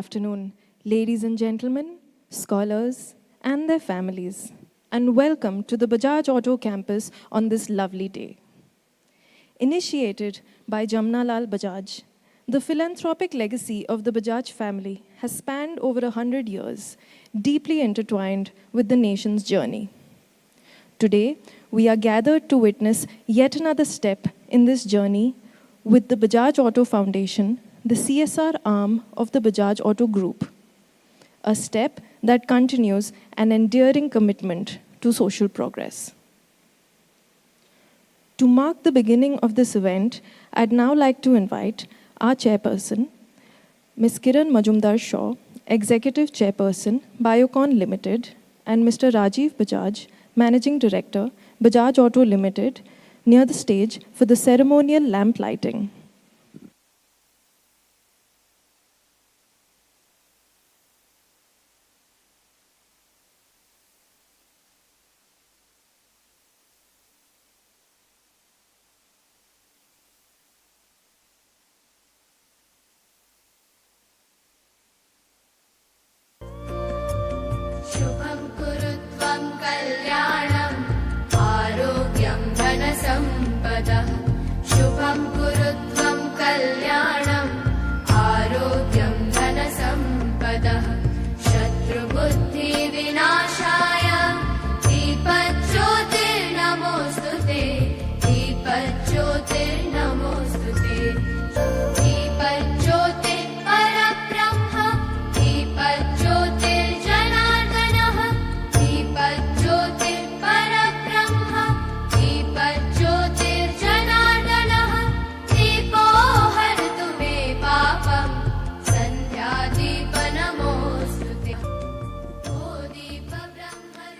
Afternoon, ladies and gentlemen, scholars, and their families, and welcome to the Bajaj Auto campus on this lovely day. Initiated by Jamna Lal Bajaj, the philanthropic legacy of the Bajaj family has spanned over 100 years, deeply intertwined with the nation's journey. Today, we are gathered to witness yet another step in this journey with the Bajaj Auto Foundation, the CSR arm of the Bajaj Auto Group, a step that continues an enduring commitment to social progress. To mark the beginning of this event, I'd now like to invite our chairperson, Ms. Kiran Majumdar-Shaw, Executive Chairperson, Biocon Limited, and Mr. Rajiv Bajaj, Managing Director, Bajaj Auto Limited, near the stage for the ceremonial lamp lighting.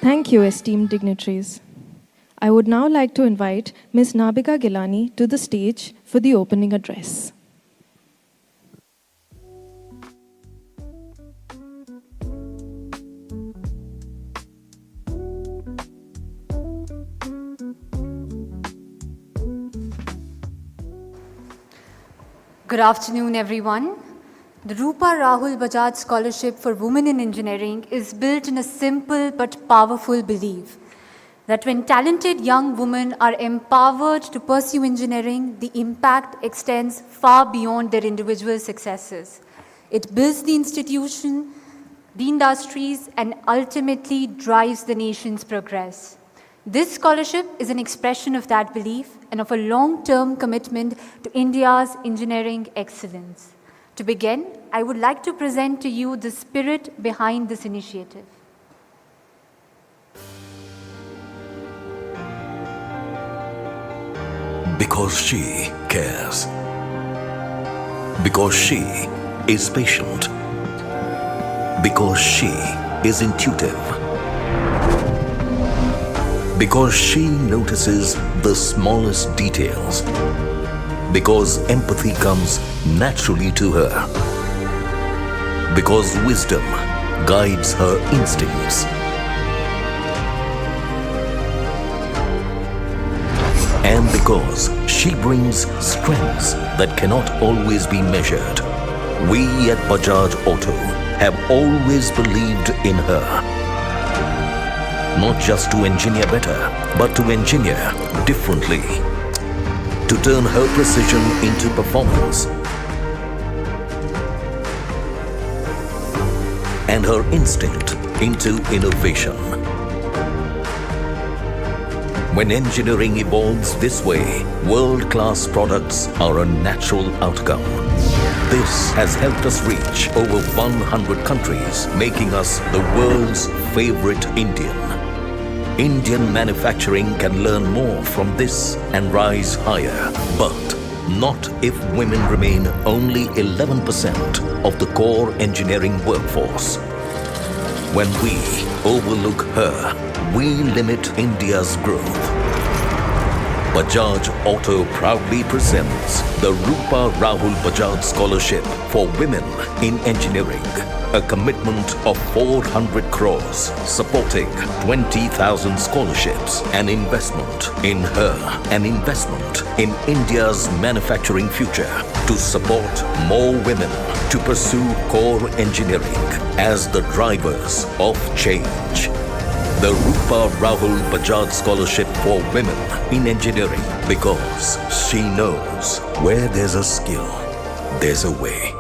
Thank you, esteemed dignitaries. I would now like to invite Ms. Nabika Gilani to the stage for the opening address. Good afternoon, everyone. The Rupa Rahul Bajaj Scholarship for Women in Engineering is built in a simple but powerful belief that when talented young women are empowered to pursue engineering, the impact extends far beyond their individual successes. It builds the institution, the industries, and ultimately drives the nation's progress. This scholarship is an expression of that belief and of a long-term commitment to India's engineering excellence. To begin, I would like to present to you the spirit behind this initiative. Because she cares. Because she is patient. Because she is intuitive. Because she notices the smallest details. Because empathy comes naturally to her. Because wisdom guides her instincts. And because she brings strengths that cannot always be measured. We at Bajaj Auto have always believed in her. Not just to engineer better, but to engineer differently. To turn her precision into performance and her instinct into innovation. When engineering evolves this way, world-class products are a natural outcome. This has helped us reach over 100 countries, making us the world's favorite Indian. Indian manufacturing can learn more from this and rise higher, but not if women remain only 11% of the core engineering workforce. When we overlook her, we limit India's growth. Bajaj Auto proudly presents the Rupa Rahul Bajaj Scholarship for Women in Engineering, a commitment of 400 crores supporting 20,000 scholarships, an investment in her, an investment in India's manufacturing future to support more women to pursue core engineering as the drivers of change. The Rupa Rahul Bajaj Scholarship for Women in Engineering, because she knows where there's a skill, there's a way.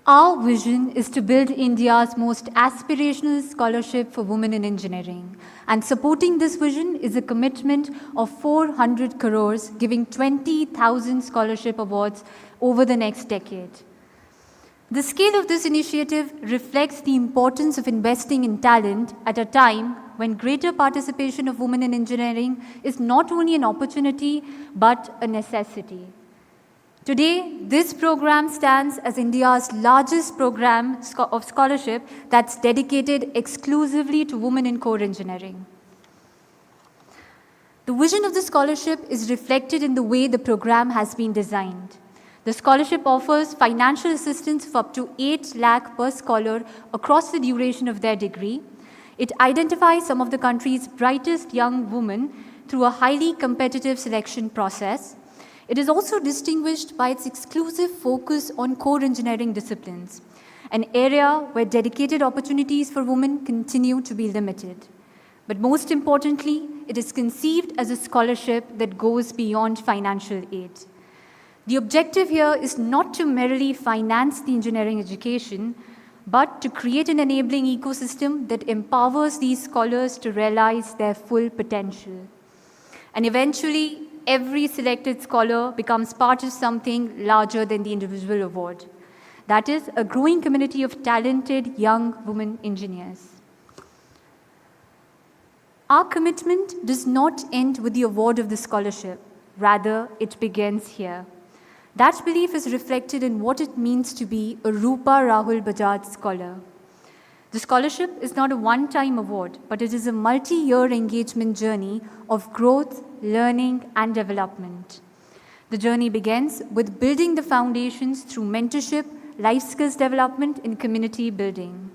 Our vision is to build India's most aspirational scholarship for women in engineering. And supporting this vision is a commitment of 400 crores, giving 20,000 scholarship awards over the next decade. The scale of this initiative reflects the importance of investing in talent at a time when greater participation of women in engineering is not only an opportunity, but a necessity. Today, this program stands as India's largest program of scholarship that's dedicated exclusively to women in core engineering. The vision of the scholarship is reflected in the way the program has been designed. The scholarship offers financial assistance of up to 8 lakh per scholar across the duration of their degree. It identifies some of the country's brightest young women through a highly competitive selection process. It is also distinguished by its exclusive focus on core engineering disciplines, an area where dedicated opportunities for women continue to be limited. But most importantly, it is conceived as a scholarship that goes beyond financial aid. The objective here is not to merely finance the engineering education, but to create an enabling ecosystem that empowers these scholars to realize their full potential. And eventually, every selected scholar becomes part of something larger than the individual award. That is, a growing community of talented young women engineers. Our commitment does not end with the award of the scholarship. Rather, it begins here. That belief is reflected in what it means to be a Rupa Rahul Bajaj Scholar. The scholarship is not a one-time award, but it is a multi-year engagement journey of growth, learning, and development. The journey begins with building the foundations through mentorship, life skills development, and community building.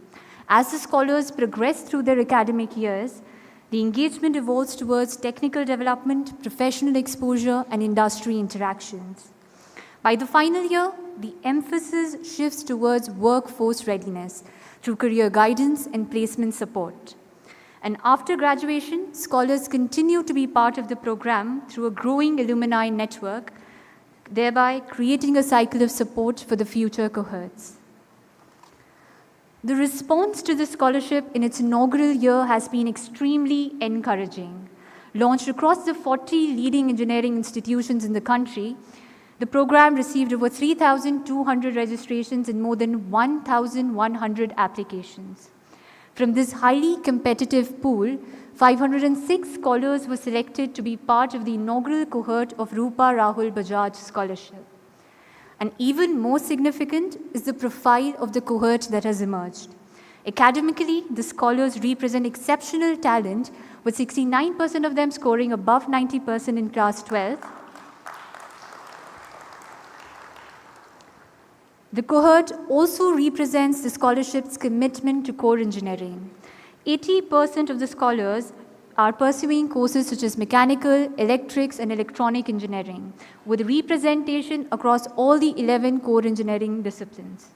As the scholars progress through their academic years, the engagement evolves towards technical development, professional exposure, and industry interactions. By the final year, the emphasis shifts towards workforce readiness through career guidance and placement support. And after graduation, scholars continue to be part of the program through a growing alumni network, thereby creating a cycle of support for the future cohorts. The response to the scholarship in its inaugural year has been extremely encouraging. Launched across the 40 leading engineering institutions in the country, the program received over 3,200 registrations and more than 1,100 applications. From this highly competitive pool, 506 scholars were selected to be part of the inaugural cohort of Rupa Rahul Bajaj Scholarship. And even more significant is the profile of the cohort that has emerged. Academically, the scholars represent exceptional talent, with 69% of them scoring above 90% in class 12. The cohort also represents the scholarship's commitment to core engineering. 80% of the scholars are pursuing courses such as mechanical, electrics, and electronic engineering, with representation across all the 11 core engineering disciplines.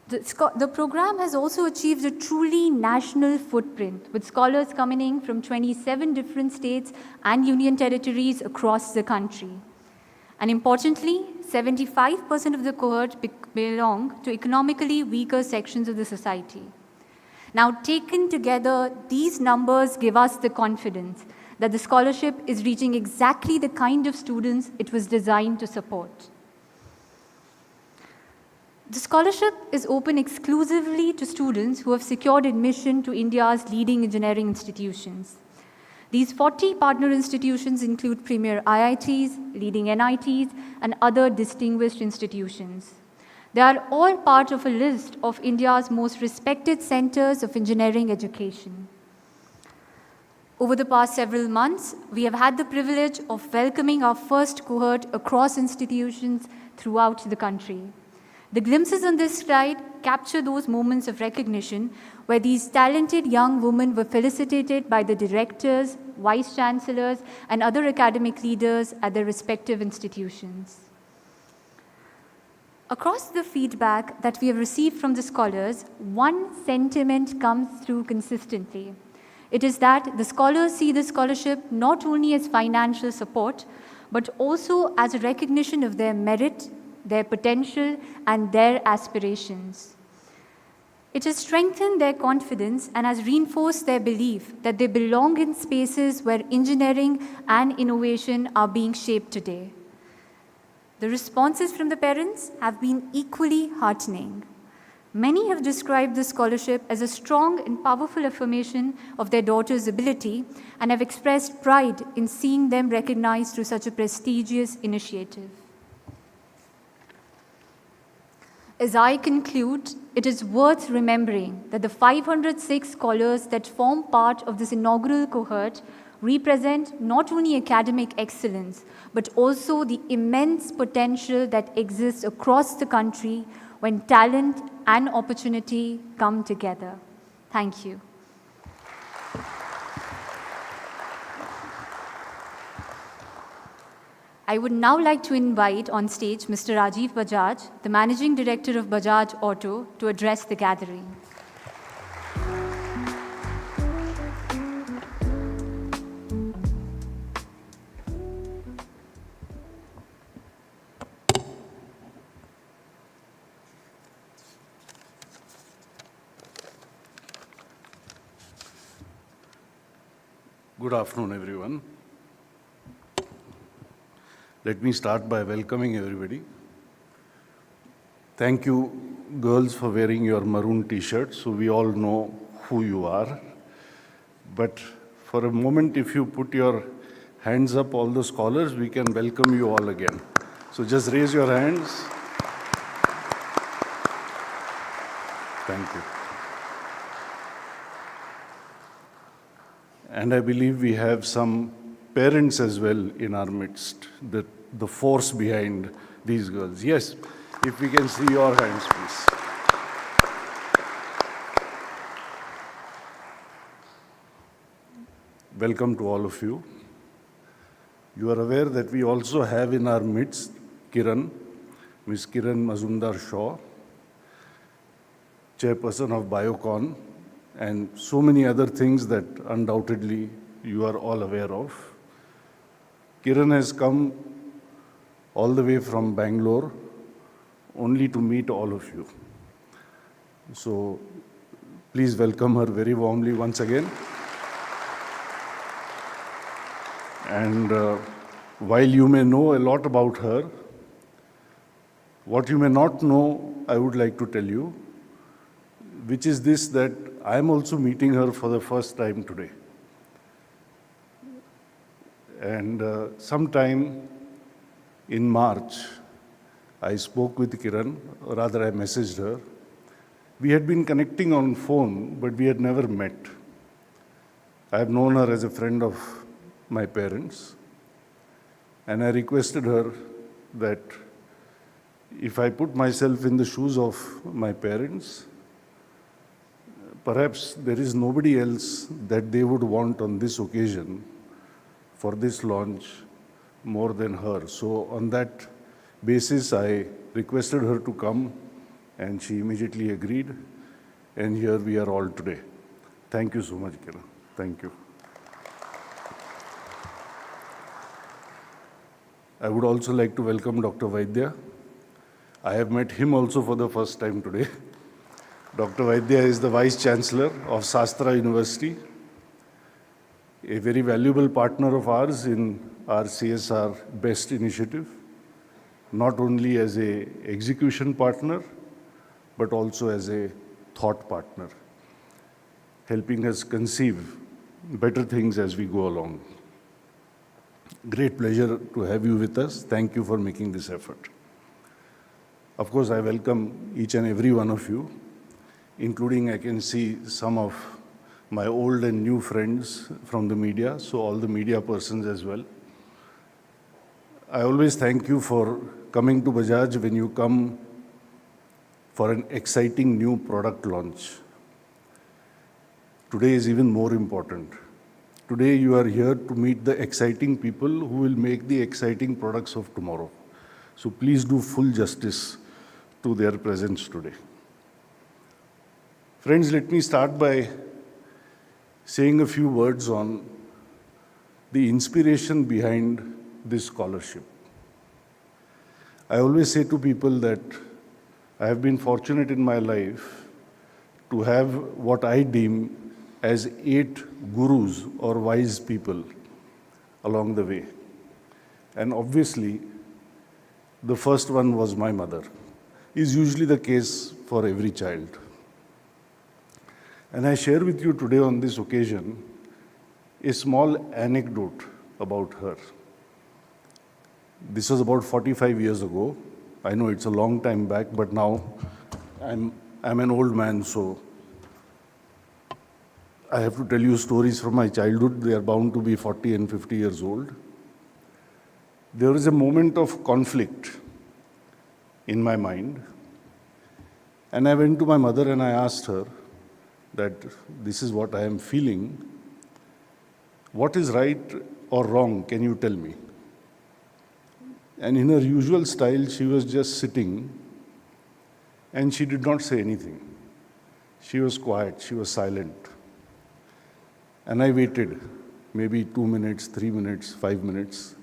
The program has also achieved a truly national footprint, with scholars coming in from 27 different states and union territories across the country. And importantly, 75% of the cohort belong to economically weaker sections of the society. Now, taken together, these numbers give us the confidence that the scholarship is reaching exactly the kind of students it was designed to support. The scholarship is open exclusively to students who have secured admission to India's leading engineering institutions. These 40 partner institutions include premier IITs, leading NITs, and other distinguished institutions. They are all part of a list of India's most respected centers of engineering education. Over the past several months, we have had the privilege of welcoming our first cohort across institutions throughout the country. The glimpses on this slide capture those moments of recognition where these talented young women were felicitated by the directors, vice chancellors, and other academic leaders at their respective institutions. Across the feedback that we have received from the scholars, one sentiment comes through consistently. It is that the scholars see the scholarship not only as financial support, but also as a recognition of their merit, their potential, and their aspirations. It has strengthened their confidence and has reinforced their belief that they belong in spaces where engineering and innovation are being shaped today. The responses from the parents have been equally heartening. Many have described this scholarship as a strong and powerful affirmation of their daughter's ability and have expressed pride in seeing them recognized through such a prestigious initiative. As I conclude, it is worth remembering that the 506 scholars that form part of this inaugural cohort represent not only academic excellence, but also the immense potential that exists across the country when talent and opportunity come together. Thank you. I would now like to invite on stage Mr. Rajiv Bajaj, the Managing Director of Bajaj Auto, to address the gathering. Good afternoon, everyone. Let me start by welcoming everybody. Thank you, girls, for wearing your maroon t-shirts, so we all know who you are. But for a moment, if you put your hands up, all the scholars, we can welcome you all again. So just raise your hands. Thank you. And I believe we have some parents as well in our midst, the force behind these girls. Yes, if we can see your hands, please. Welcome to all of you. You are aware that we also have in our midst Kiran, Ms. Kiran Mazumdar-Shaw, chairperson of Biocon, and so many other things that undoubtedly you are all aware of. Kiran has come all the way from Bangalore only to meet all of you. So please welcome her very warmly once again. And while you may know a lot about her, what you may not know, I would like to tell you, which is this, that I am also meeting her for the first time today. And sometime in March, I spoke with Kiran, or rather I messaged her. We had been connecting on phone, but we had never met. I have known her as a friend of my parents, and I requested her that if I put myself in the shoes of my parents, perhaps there is nobody else that they would want on this occasion for this launch more than her. So on that basis, I requested her to come, and she immediately agreed. And here we are all today. Thank you so much, Kiran. Thank you. I would also like to welcome Dr. Vaidya. I have met him also for the first time today. Dr. Vaidya is the Vice Chancellor of Sastra University, a very valuable partner of ours in our CSR BEST initiative, not only as an execution partner, but also as a thought partner, helping us conceive better things as we go along. Great pleasure to have you with us. Thank you for making this effort. Of course, I welcome each and every one of you, including I can see some of my old and new friends from the media, so all the media persons as well. I always thank you for coming to Bajaj when you come for an exciting new product launch. Today is even more important. Today you are here to meet the exciting people who will make the exciting products of tomorrow. So please do full justice to their presence today. Friends, let me start by saying a few words on the inspiration behind this scholarship. I always say to people that I have been fortunate in my life to have what I deem as 8 gurus or wise people along the way. And obviously, the first one was my mother. Is usually the case for every child. And I share with you today on this occasion a small anecdote about her. This was about 45 years ago. I know it's a long time back, but now I'm an old man, so I have to tell you stories from my childhood. They are bound to be 40 and 50 years old. There is a moment of conflict in my mind. And I went to my mother and I asked her that this is what I am feeling. What is right or wrong? Can you tell me? And in her usual style, she was just sitting and she did not say anything. She was quiet, she was silent. And I waited, maybe 2 minutes, 3 minutes, 5 minutes,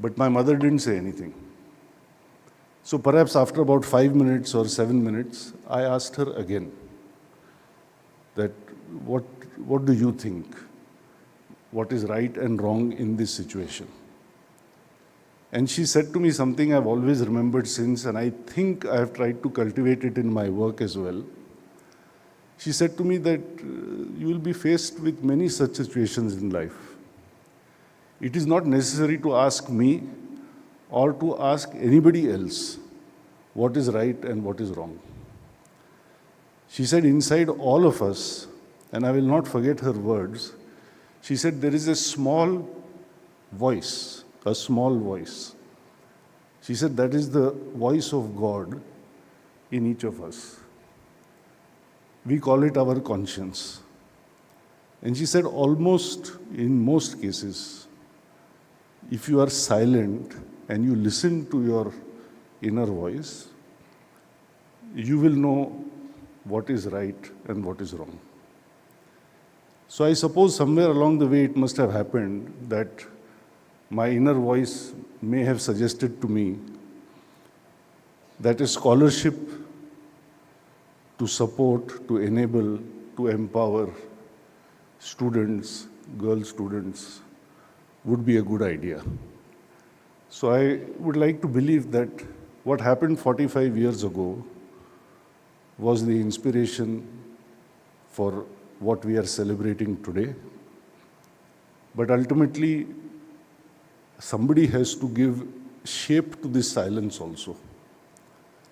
but my mother didn't say anything. So perhaps after about 5 minutes or 7 minutes, I asked her again that what do you think? What is right and wrong in this situation? And she said to me something I've always remembered since, and I think I have tried to cultivate it in my work as well. She said to me that you will be faced with many such situations in life. It is not necessary to ask me or to ask anybody else what is right and what is wrong. She said inside all of us, and I will not forget her words, she said there is a small voice, a small voice. She said that is the voice of God in each of us. We call it our conscience. And she said almost in most cases, if you are silent and you listen to your inner voice, you will know what is right and what is wrong. So I suppose somewhere along the way it must have happened that my inner voice may have suggested to me that a scholarship to support, to enable, to empower students, girl students, would be a good idea. So I would like to believe that what happened 45 years ago was the inspiration for what we are celebrating today. But ultimately, somebody has to give shape to this silence also.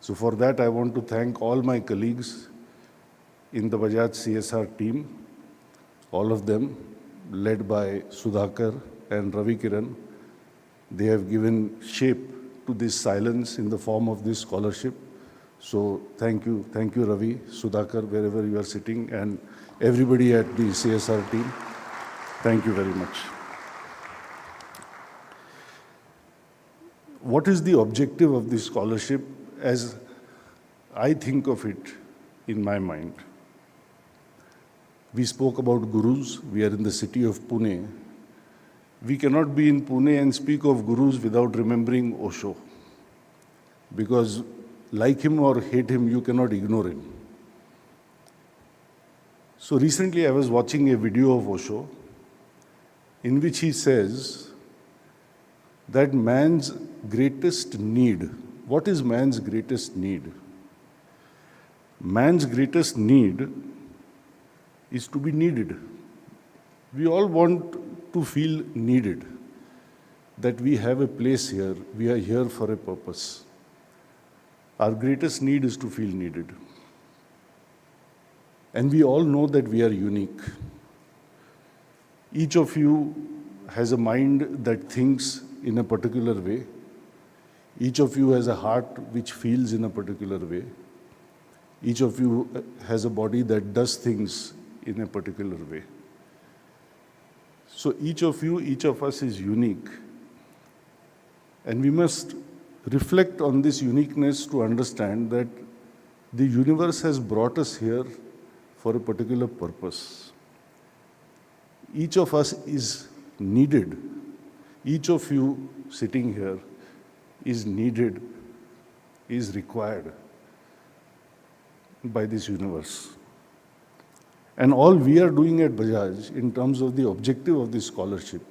So for that, I want to thank all my colleagues in the Bajaj CSR team, all of them, led by Sudhakar and Ravi Kiran. They have given shape to this silence in the form of this scholarship. So thank you Ravi, Sudhakar, wherever you are sitting, and everybody at the CSR team. Thank you very much. What is the objective of this scholarship as I think of it in my mind? We spoke about gurus. We are in the city of Pune. We cannot be in Pune and speak of gurus without remembering Osho. Because like him or hate him, you cannot ignore him. So recently I was watching a video of Osho in which he says that man's greatest need, what is man's greatest need? Man's greatest need is to be needed. We all want to feel needed, that we have a place here, we are here for a purpose. Our greatest need is to feel needed. And we all know that we are unique. Each of you has a mind that thinks in a particular way. Each of you has a heart which feels in a particular way. Each of you has a body that does things in a particular way. So each of you, each of us is unique. And we must reflect on this uniqueness to understand that the universe has brought us here for a particular purpose. Each of us is needed. Each of you sitting here is needed, is required by this universe. And all we are doing at Bajaj in terms of the objective of this scholarship,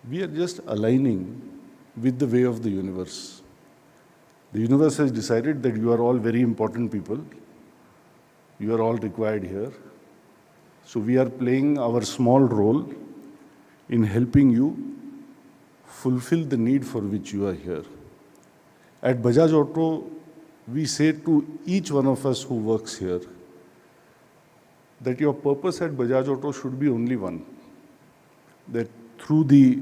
we are just aligning with the way of the universe. The universe has decided that you are all very important people. You are all required here. So we are playing our small role in helping you fulfill the need for which you are here. At Bajaj Auto, we say to each one of us who works here that your purpose at Bajaj Auto should be only one. That through the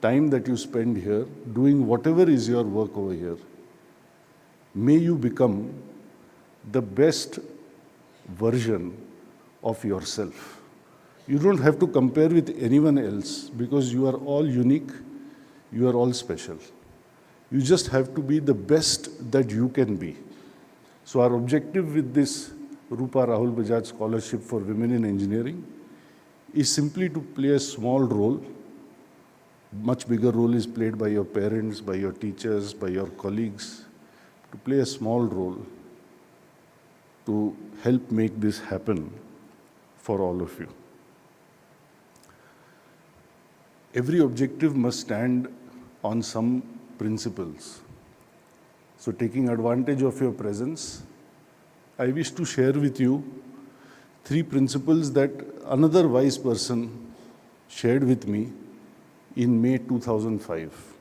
time that you spend here, doing whatever is your work over here, may you become the best version of yourself. You don't have to compare with anyone else because you are all unique, you are all special. You just have to be the best that you can be. So our objective with this Rupa Rahul Bajaj Scholarship for Women in Engineering is simply to play a small role. Much bigger role is played by your parents, by your teachers, by your colleagues, to play a small role to help make this happen for all of you. Every objective must stand on some principles. So taking advantage of your presence, I wish to share with you 3 principles that another wise person shared with me in May 2005.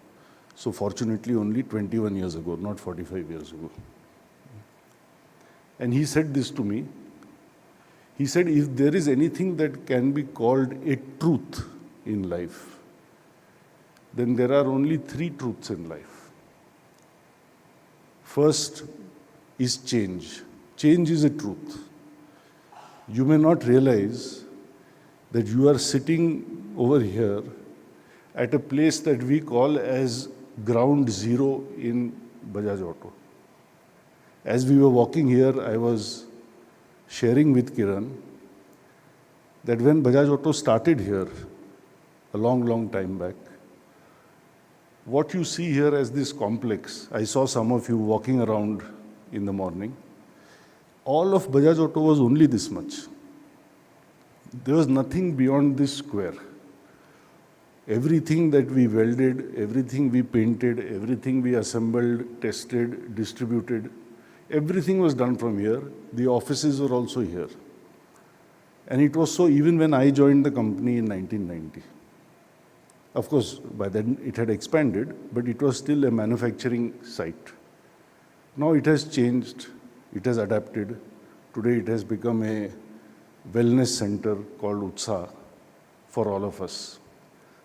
So fortunately only 21 years ago, not 45 years ago. And he said this to me. He said, if there is anything that can be called a truth in life, then there are only 3 truths in life. First is change. Change is a truth. You may not realize that you are sitting over here at a place that we call as ground zero in Bajaj Auto. As we were walking here, I was sharing with Kiran that when Bajaj Auto started here, a long, long time back, what you see here as this complex, I saw some of you walking around in the morning, all of Bajaj Auto was only this much. There was nothing beyond this square. Everything that we welded, everything we painted, everything we assembled, tested, distributed, everything was done from here. The offices were also here. And it was so even when I joined the company in 1990. Of course, by then it had expanded, but it was still a manufacturing site. Now it has changed, it has adapted. Today it has become a wellness center called Utsaha for all of us.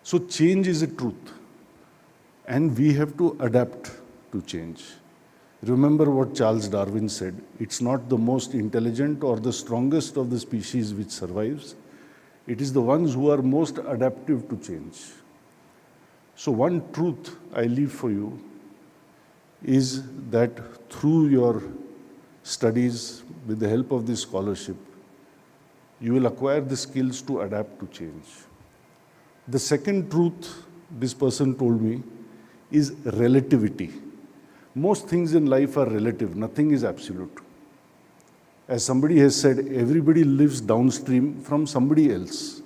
So change is a truth, and we have to adapt to change. Remember what Charles Darwin said, it's not the most intelligent or the strongest of the species which survives, it is the ones who are most adaptive to change. So one truth I leave for you is that through your studies, with the help of this scholarship, you will acquire the skills to adapt to change. The second truth this person told me is relativity. Most things in life are relative, nothing is absolute. As somebody has said, everybody lives downstream from somebody else.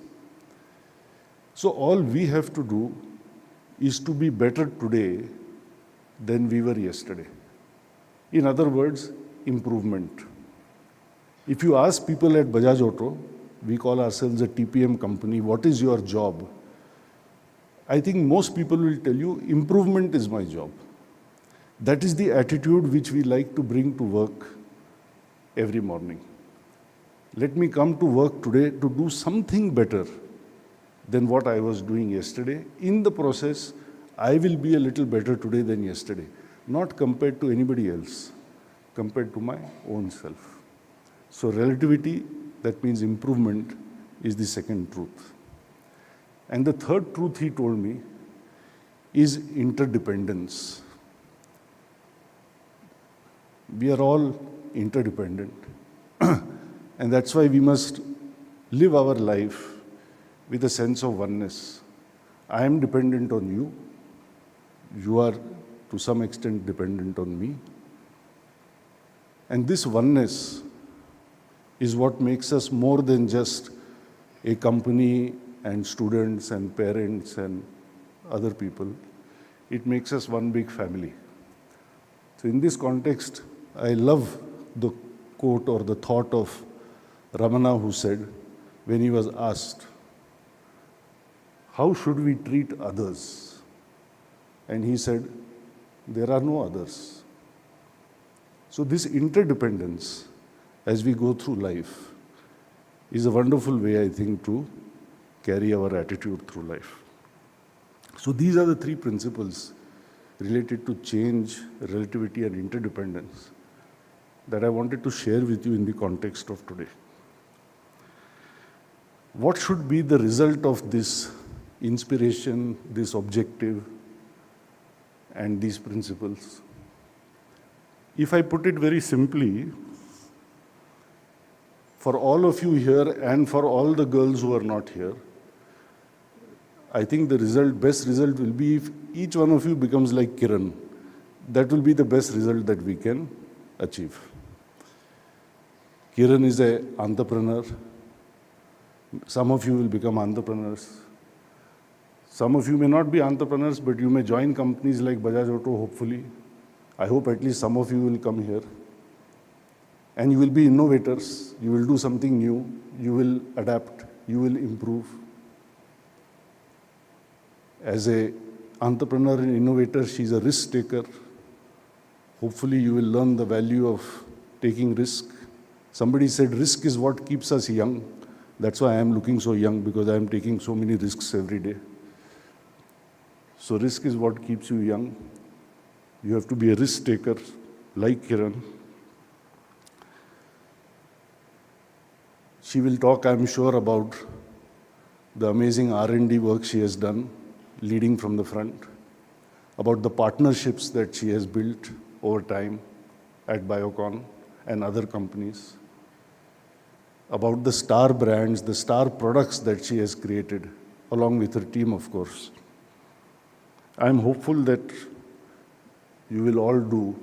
So all we have to do is to be better today than we were yesterday. In other words, improvement. If you ask people at Bajaj Auto, we call ourselves a TPM company, what is your job? I think most people will tell you, improvement is my job. That is the attitude which we like to bring to work every morning. Let me come to work today to do something better than what I was doing yesterday. In the process, I will be a little better today than yesterday, not compared to anybody else, compared to my own self. So relativity, that means improvement, is the second truth. And the third truth he told me is interdependence. We are all interdependent. And that's why we must live our life with a sense of oneness. I am dependent on you. You are, to some extent, dependent on me. And this oneness is what makes us more than just a company and students and parents and other people. It makes us one big family. So in this context, I love the quote or the thought of Ramana, who said, when he was asked, how should we treat others? And he said, there are no others. So this interdependence, as we go through life, is a wonderful way, I think, to carry our attitude through life. So these are the three principles related to change, relativity, and interdependence that I wanted to share with you in the context of today. What should be the result of this inspiration, this objective, and these principles? If I put it very simply, for all of you here and for all the girls who are not here, I think the best result will be if each one of you becomes like Kiran. That will be the best result that we can achieve. Kiran is an entrepreneur. Some of you will become entrepreneurs. Some of you may not be entrepreneurs, but you may join companies like Bajaj Auto, hopefully. I hope at least some of you will come here. And you will be innovators. You will do something new. You will adapt. You will improve. As an entrepreneur and innovator, she's a risk taker. Hopefully you will learn the value of taking risk. Somebody said risk is what keeps us young. That's why I am looking so young, because I am taking so many risks every day. So risk is what keeps you young. You have to be a risk taker, like Kiran. She will talk, I'm sure, about the amazing R&D work she has done, leading from the front, about the partnerships that she has built over time at Biocon and other companies, about the star brands, the star products that she has created, along with her team, of course. I'm hopeful that you will all do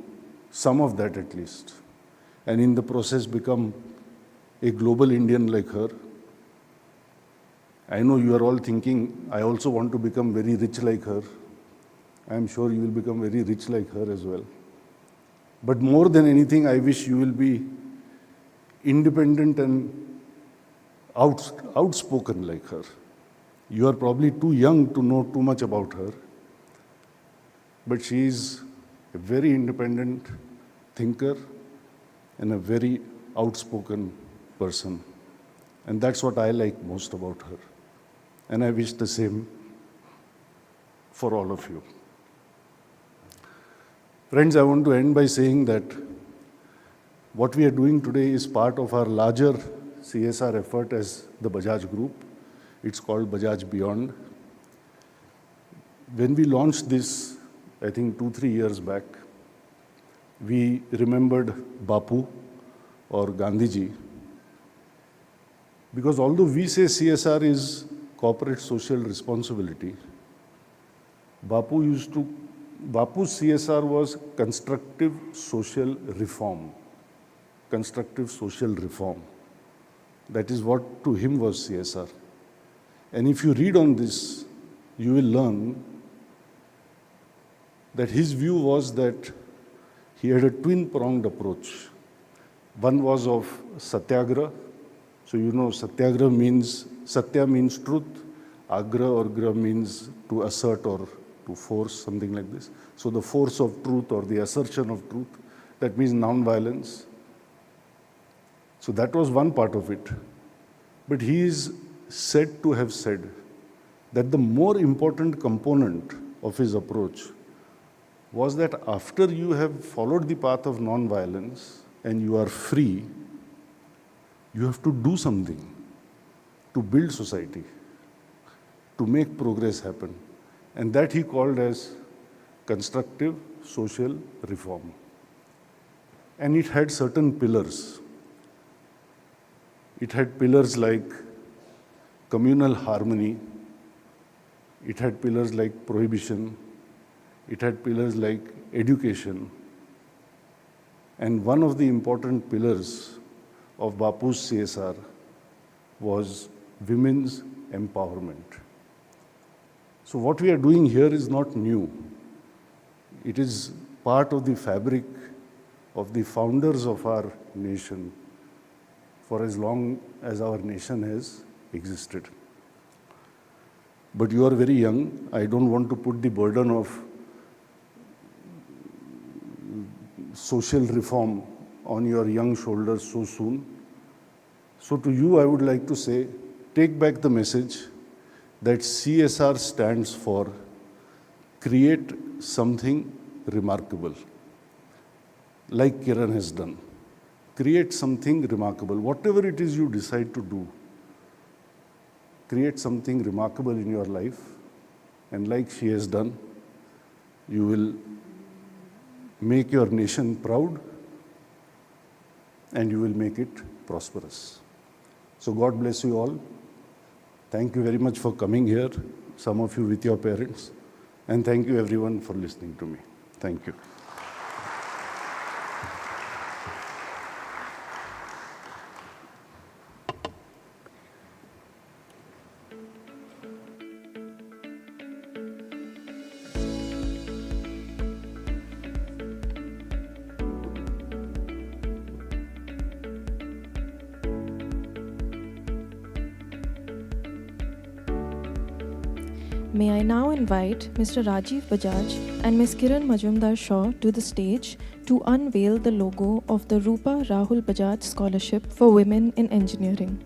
some of that at least, and in the process become a global Indian like her. I know you are all thinking, I also want to become very rich like her. I'm sure you will become very rich like her as well. But more than anything, I wish you will be independent and outspoken like her. You are probably too young to know too much about her, but she is a very independent thinker and a very outspoken person. And that's what I like most about her. And I wish the same for all of you. Friends, I want to end by saying that what we are doing today is part of our larger CSR effort as the Bajaj Group. It's called Bajaj Beyond. When we launched this, I think 2-3 years back, we remembered Bapu or Gandhiji. Because although we say CSR is corporate social responsibility, Bapu's CSR was constructive social reform. Constructive social reform. That is what to him was CSR. And if you read on this, you will learn that his view was that he had a twin-pronged approach. One was of satyagraha. So you know satyagraha means, satya means truth, agra or gra means to assert or to force, something like this. So the force of truth or the assertion of truth, that means non-violence. So that was one part of it. But he is said to have said that the more important component of his approach was that after you have followed the path of non-violence and you are free, you have to do something to build society, to make progress happen. And that he called as constructive social reform. And it had certain pillars. It had pillars like communal harmony. It had pillars like prohibition. It had pillars like education. And one of the important pillars of Bapu's CSR was women's empowerment. So what we are doing here is not new. It is part of the fabric of the founders of our nation for as long as our nation has existed. But you are very young. I don't want to put the burden of social reform on your young shoulders so soon. So to you, I would like to say, take back the message that CSR stands for create something remarkable, like Kiran has done. Create something remarkable. Whatever it is you decide to do, create something remarkable in your life, and like she has done, you will make your nation proud and you will make it prosperous. So God bless you all. Thank you very much for coming here, some of you with your parents, and thank you everyone for listening to me. Thank you. May I now invite Mr. Rajiv Bajaj and Ms. Kiran Majumdar-Shaw to the stage to unveil the logo of the Rupa Rahul Bajaj Scholarship for Women in Engineering.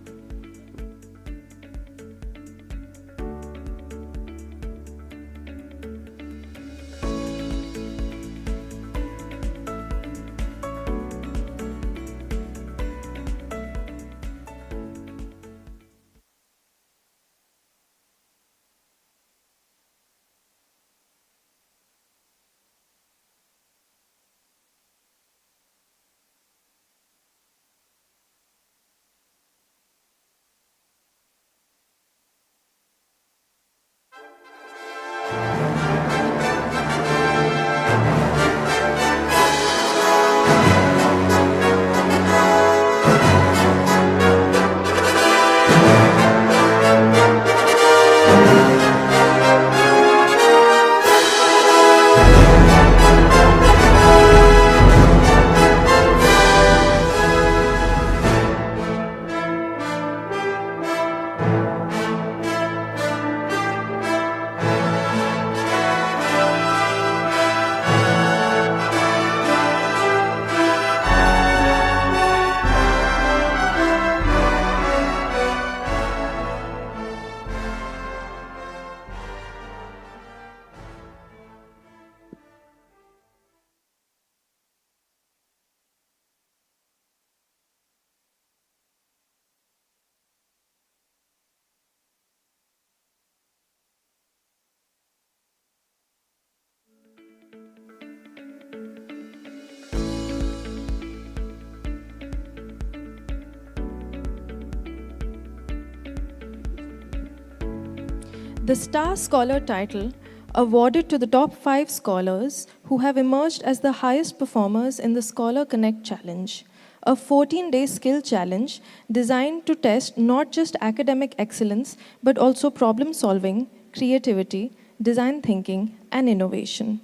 The Star Scholar title, awarded to the top 5 scholars who have emerged as the highest performers in the Scholar Connect Challenge, a 14-day skill challenge designed to test not just academic excellence, but also problem-solving, creativity, design thinking, and innovation.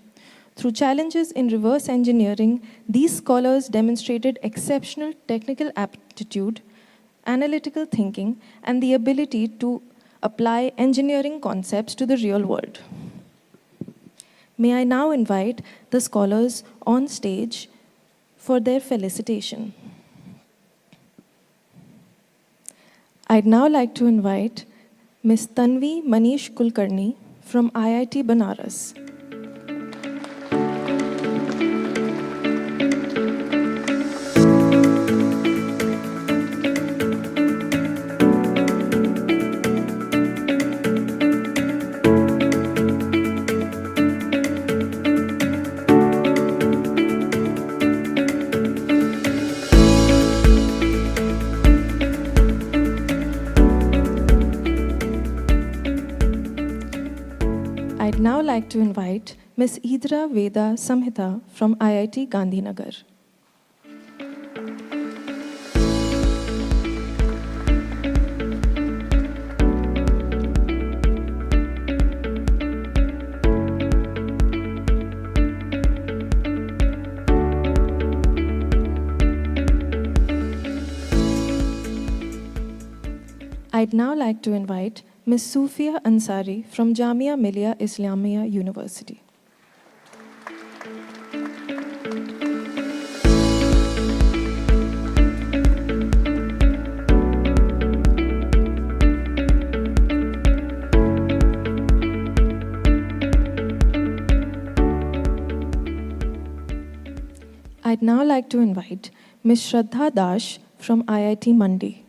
Through challenges in reverse engineering, these scholars demonstrated exceptional technical aptitude, analytical thinking, and the ability to apply engineering concepts to the real world. May I now invite the scholars on stage for their felicitation. I'd now like to invite Ms. Tanvi Manish Kulkarni from IIT Banaras. I'd now like to invite Ms. Idra Veda Samhita from IIT Gandhinagar. I'd now like to invite Ms. Sufia Ansari from Jamia Millia Islamia University. I'd now like to invite Ms. Shraddha Dash from IIT Mandi.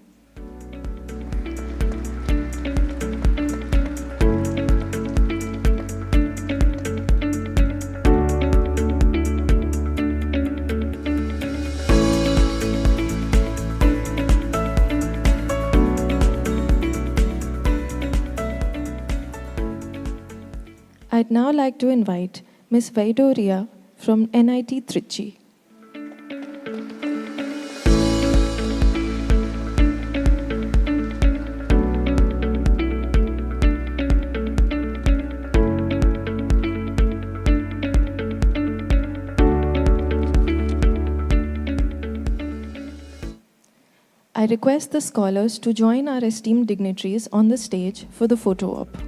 I'd now like to invite Ms. Vaidoria from NIT Trichy. I request the scholars to join our esteemed dignitaries on the stage for the photo op.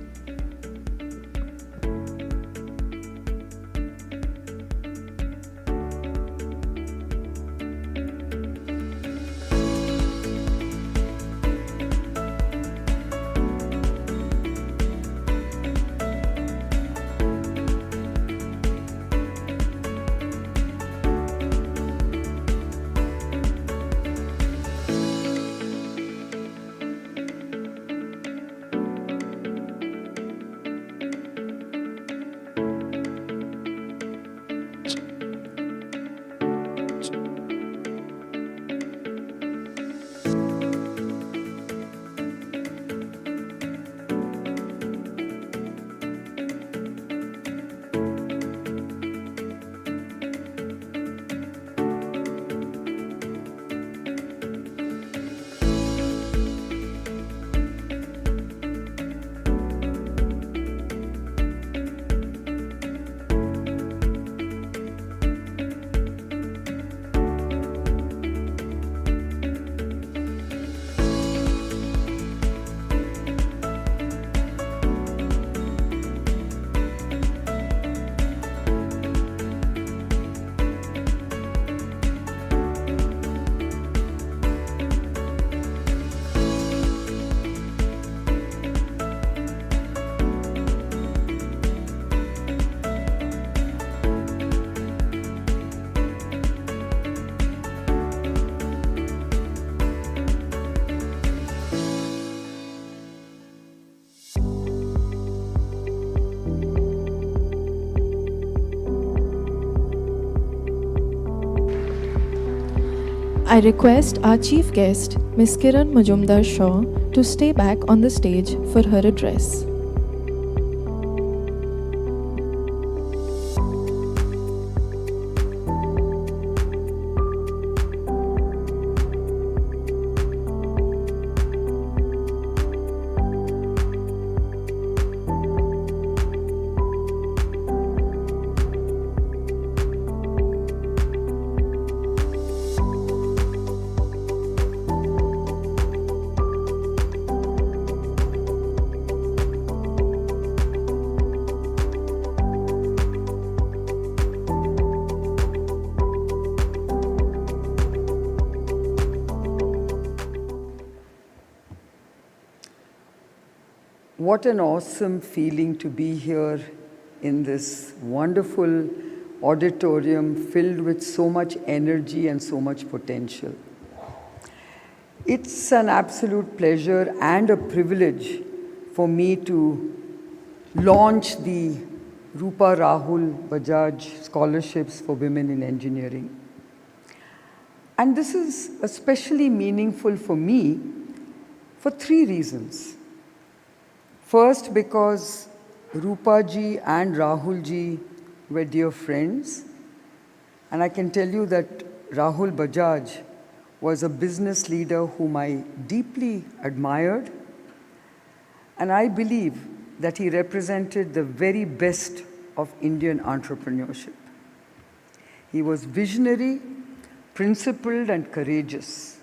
I request our chief guest, Ms. Kiran Majumdar Shaw, to stay back on the stage for her address. What an awesome feeling to be here in this wonderful auditorium filled with so much energy and so much potential. It's an absolute pleasure and a privilege for me to launch the Rupa Rahul Bajaj Scholarships for Women in Engineering. And this is especially meaningful for me for 3 reasons. First, because Rupa ji and Rahul ji were dear friends. And I can tell you that Rahul Bajaj was a business leader whom I deeply admired. And I believe that he represented the very best of Indian entrepreneurship. He was visionary, principled, and courageous,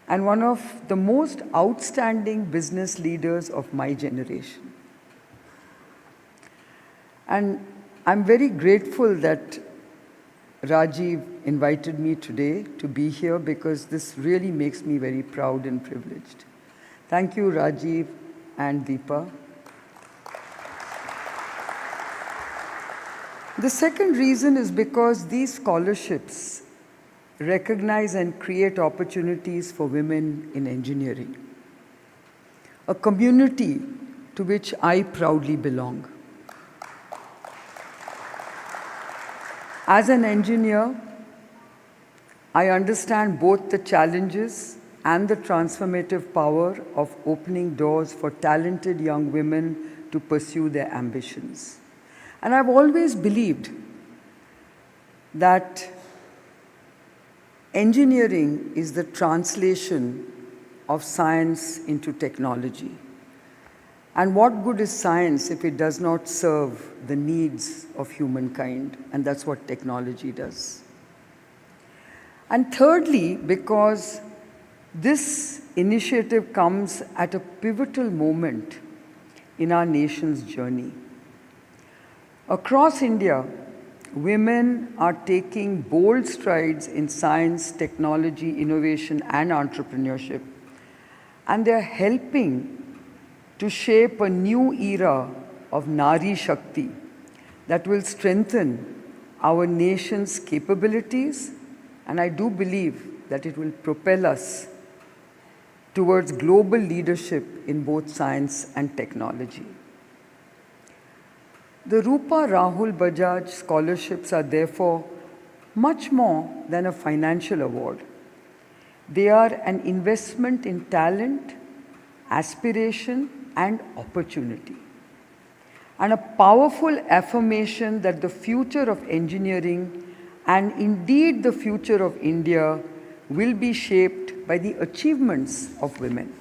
and one of the most outstanding business leaders of my generation. And I'm very grateful that Rajiv invited me today to be here, because this really makes me very proud and privileged. Thank you, Rajiv and Deepa. The second reason is because these scholarships recognize and create opportunities for women in engineering, a community to which I proudly belong. As an engineer, I understand both the challenges and the transformative power of opening doors for talented young women to pursue their ambitions. And I've always believed that engineering is the translation of science into technology. And what good is science if it does not serve the needs of humankind? And that's what technology does. And thirdly, because this initiative comes at a pivotal moment in our nation's journey. Across India, women are taking bold strides in science, technology, innovation, and entrepreneurship. And they're helping to shape a new era of Nari Shakti that will strengthen our nation's capabilities, and I do believe that it will propel us towards global leadership in both science and technology. The Rupa Rahul Bajaj Scholarships are therefore much more than a financial award. They are an investment in talent, aspiration, and opportunity, and a powerful affirmation that the future of engineering, and indeed the future of India, will be shaped by the achievements of women.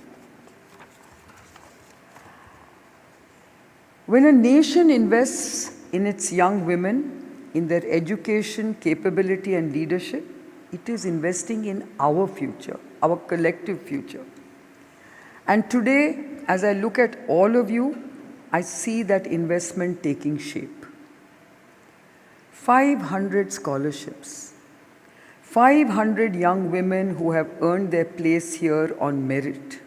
When a nation invests in its young women, in their education, capability, and leadership, it is investing in our future, our collective future. And today, as I look at all of you, I see that investment taking shape. 500 scholarships, 500 young women who have earned their place here on merit.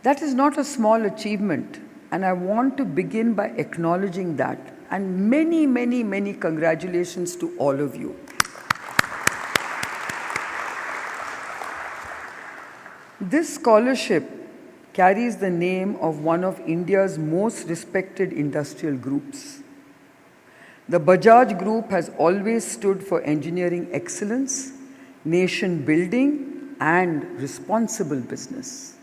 That is not a small achievement. And I want to begin by acknowledging that. And many, many, many congratulations to all of you. This scholarship carries the name of one of India's most respected industrial groups. The Bajaj Group has always stood for engineering excellence, nation building, and responsible business.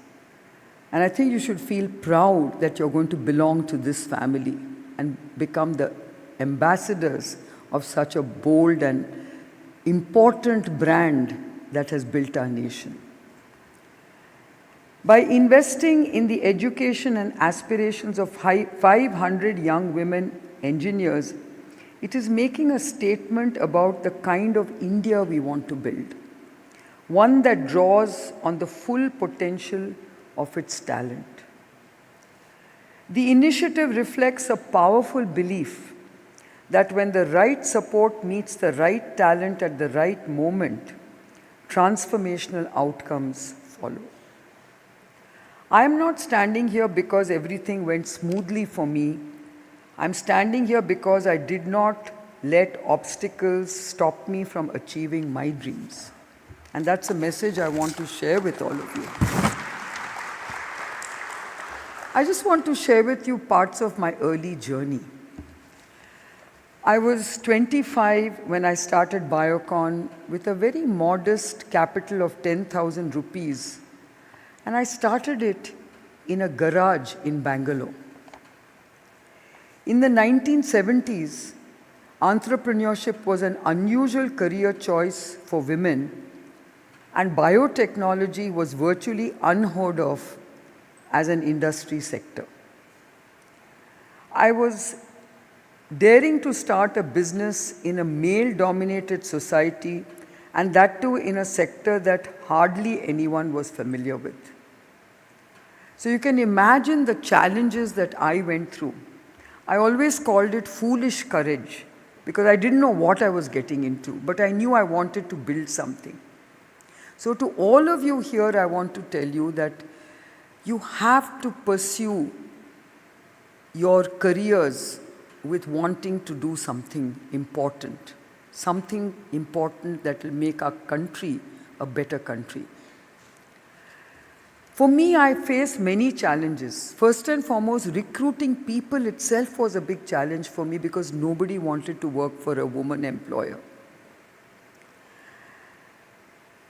And I think you should feel proud that you're going to belong to this family and become the ambassadors of such a bold and important brand that has built our nation. By investing in the education and aspirations of 500 young women engineers, it is making a statement about the kind of India we want to build, one that draws on the full potential of its talent. The initiative reflects a powerful belief that when the right support meets the right talent at the right moment, transformational outcomes follow. I am not standing here because everything went smoothly for me. I'm standing here because I did not let obstacles stop me from achieving my dreams. And that's a message I want to share with all of you. I just want to share with you parts of my early journey. I was 25 when I started Biocon with a very modest capital of 10,000 rupees. And I started it in a garage in Bangalore. In the 1970s, entrepreneurship was an unusual career choice for women, and biotechnology was virtually unheard of as an industry sector. I was daring to start a business in a male-dominated society, and that too in a sector that hardly anyone was familiar with. So you can imagine the challenges that I went through. I always called it foolish courage because I didn't know what I was getting into, but I knew I wanted to build something. So to all of you here, I want to tell you that you have to pursue your careers with wanting to do something important that will make our country a better country. For me, I faced many challenges. First and foremost, recruiting people itself was a big challenge for me because nobody wanted to work for a woman employer.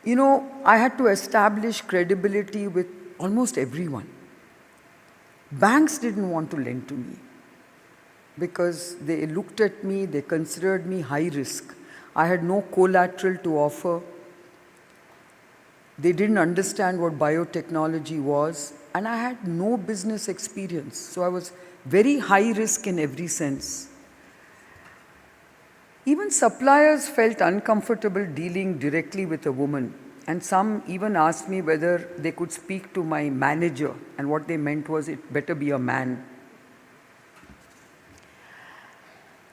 You know, I had to establish credibility with almost everyone. Banks didn't want to lend to me because they looked at me, they considered me high risk. I had no collateral to offer. They didn't understand what biotechnology was, and I had no business experience. So I was very high risk in every sense. Even suppliers felt uncomfortable dealing directly with a woman, and some even asked me whether they could speak to my manager, and what they meant was it better be a man.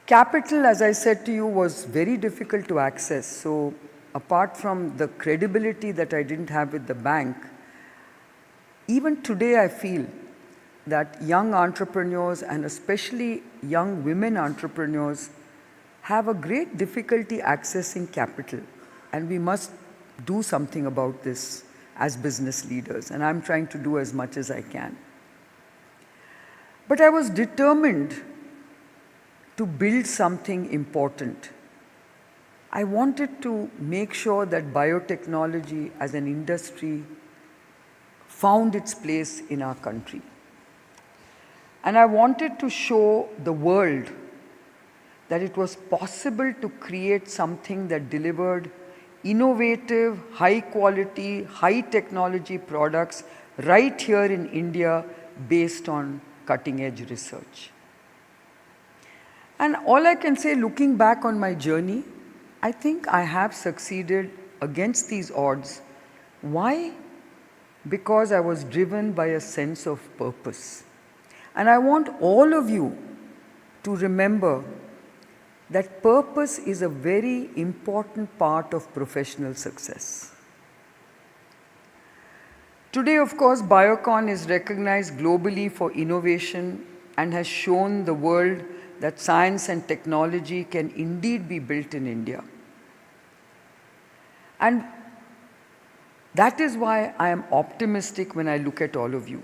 Capital, as I said to you, was very difficult to access. So apart from the credibility that I didn't have with the bank, even today I feel that young entrepreneurs, and especially young women entrepreneurs, have a great difficulty accessing capital, and we must do something about this as business leaders, and I'm trying to do as much as I can. But I was determined to build something important. I wanted to make sure that biotechnology as an industry found its place in our country. And I wanted to show the world that it was possible to create something that delivered innovative, high quality, high technology products right here in India based on cutting edge research. And all I can say, looking back on my journey, I think I have succeeded against these odds. Why? Because I was driven by a sense of purpose. And I want all of you to remember that purpose is a very important part of professional success. Today, of course, Biocon is recognized globally for innovation and has shown the world that science and technology can indeed be built in India. And that is why I am optimistic when I look at all of you.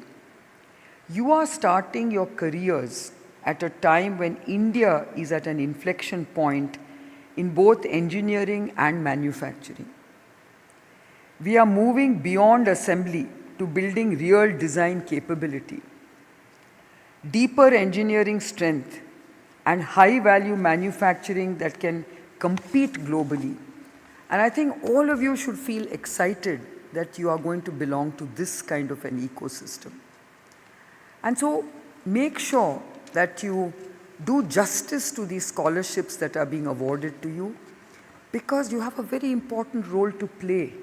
You are starting your careers at a time when India is at an inflection point in both engineering and manufacturing. We are moving beyond assembly to building real design capability, deeper engineering strength, and high-value manufacturing that can compete globally. And I think all of you should feel excited that you are going to belong to this kind of an ecosystem. And so make sure that you do justice to these scholarships that are being awarded to you, because you have a very important role to play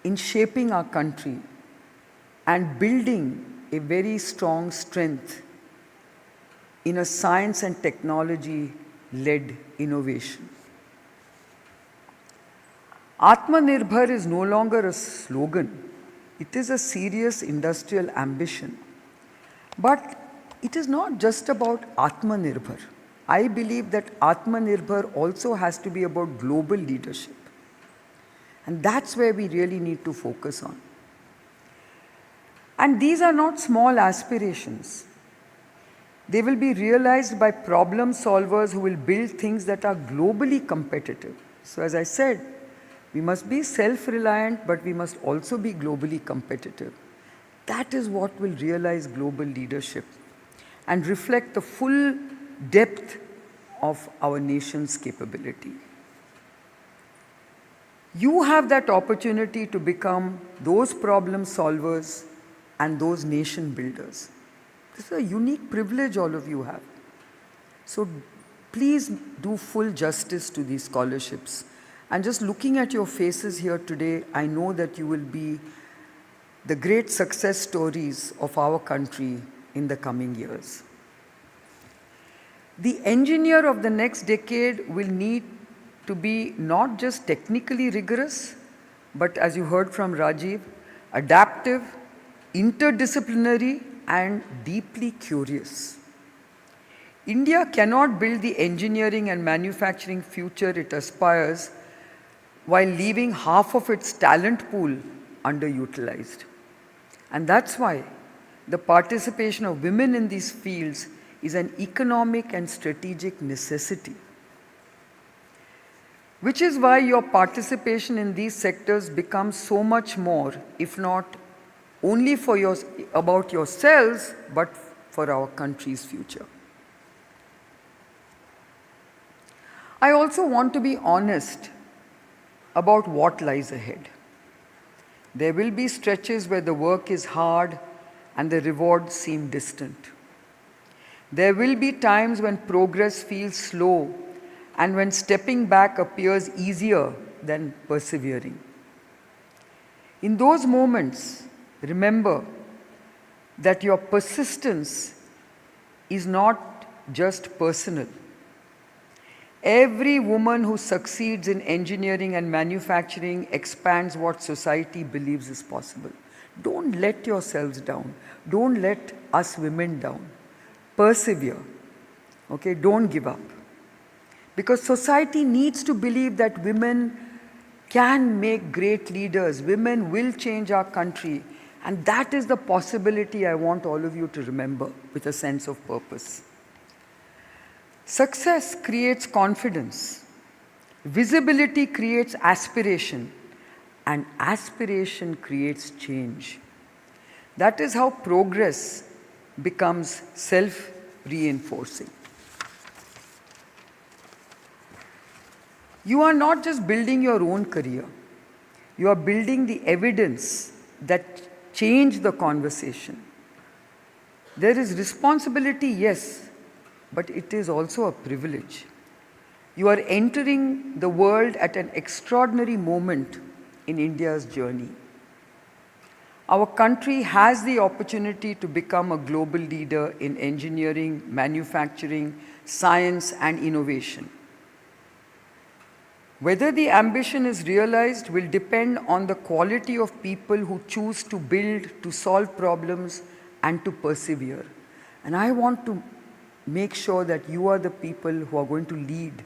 in shaping our country and building a very strong strength in a science and technology-led innovation. Atmanirbhar is no longer a slogan. It is a serious industrial ambition. But it is not just about Atmanirbhar. I believe that Atmanirbhar also has to be about global leadership. And that's where we really need to focus on. And these are not small aspirations. They will be realized by problem solvers who will build things that are globally competitive. So as I said, we must be self-reliant, but we must also be globally competitive. That is what will realize global leadership and reflect the full depth of our nation's capability. You have that opportunity to become those problem solvers and those nation builders. This is a unique privilege all of you have. So please do full justice to these scholarships. And just looking at your faces here today, I know that you will be the great success stories of our country in the coming years. The engineer of the next decade will need to be not just technically rigorous, but as you heard from Rajiv, adaptive, interdisciplinary, and deeply curious. India cannot build the engineering and manufacturing future it aspires while leaving half of its talent pool underutilized. And that's why the participation of women in these fields is an economic and strategic necessity. Which is why your participation in these sectors becomes so much more, if not only about yourselves, but for our country's future. I also want to be honest about what lies ahead. There will be stretches where the work is hard and the rewards seem distant. There will be times when progress feels slow and when stepping back appears easier than persevering. In those moments, remember that your persistence is not just personal. Every woman who succeeds in engineering and manufacturing expands what society believes is possible. Don't let yourselves down. Don't let us women down. Persevere. Okay, don't give up. Because society needs to believe that women can make great leaders. Women will change our country. And that is the possibility I want all of you to remember with a sense of purpose. Success creates confidence. Visibility creates aspiration. And aspiration creates change. That is how progress becomes self-reinforcing. You are not just building your own career. You are building the evidence that change the conversation. There is responsibility, yes, but it is also a privilege. You are entering the world at an extraordinary moment in India's journey. Our country has the opportunity to become a global leader in engineering, manufacturing, science, and innovation. Whether the ambition is realized will depend on the quality of people who choose to build, to solve problems, and to persevere. And I want to make sure that you are the people who are going to lead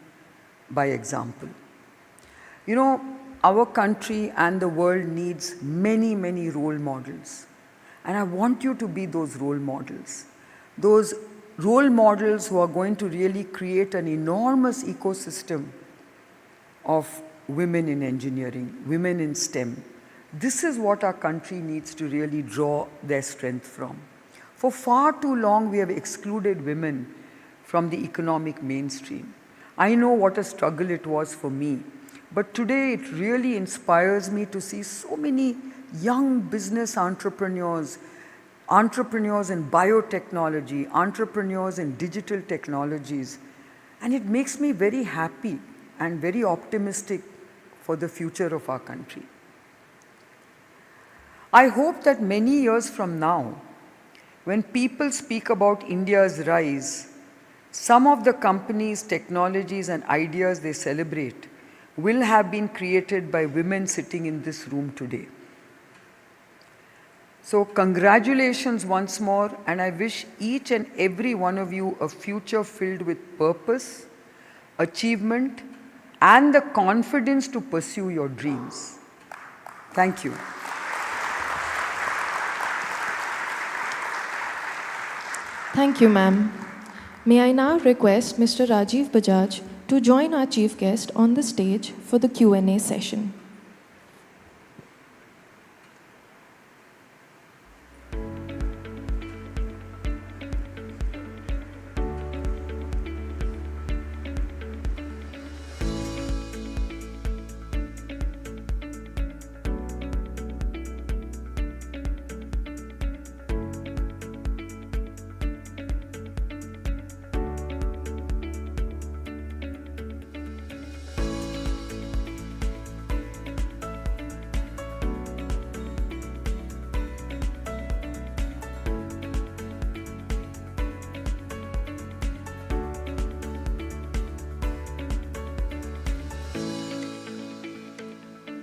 by example. You know, our country and the world needs many, many role models. And I want you to be those role models. Those role models who are going to really create an enormous ecosystem of women in engineering, women in STEM. This is what our country needs to really draw their strength from. For far too long, we have excluded women from the economic mainstream. I know what a struggle it was for me, but today it really inspires me to see so many young business entrepreneurs, entrepreneurs in biotechnology, entrepreneurs in digital technologies, and it makes me very happy and very optimistic for the future of our country. I hope that many years from now, when people speak about India's rise, some of the companies, technologies, and ideas they celebrate will have been created by women sitting in this room today. So congratulations once more, and I wish each and every one of you a future filled with purpose, achievement, and the confidence to pursue your dreams. Thank you. Thank you, ma'am. May I now request Mr. Rajiv Bajaj to join our chief guest on the stage for the Q&A session.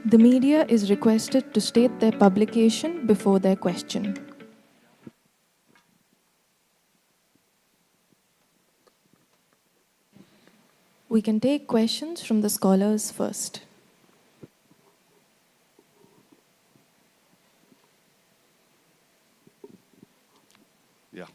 The media is requested to state their publication before their question. We can take questions from the scholars first. Yeah.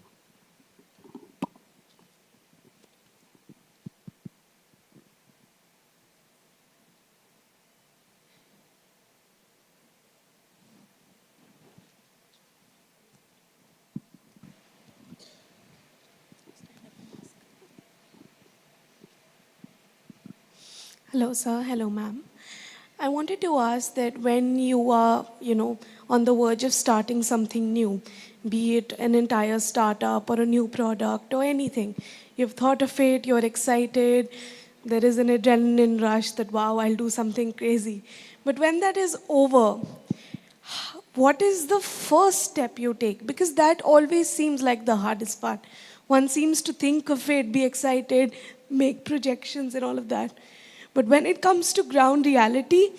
Hello, sir. Hello, ma'am. I wanted to ask that when you are, on the verge of starting something new, be it an entire startup or a new product or anything, you've thought of it, you're excited, there is an adrenaline rush that, wow, I'll do something crazy. But when that is over, what is the first step you take? Because that always seems like the hardest part. One seems to think of it, be excited, make projections and all of that. But when it comes to ground reality,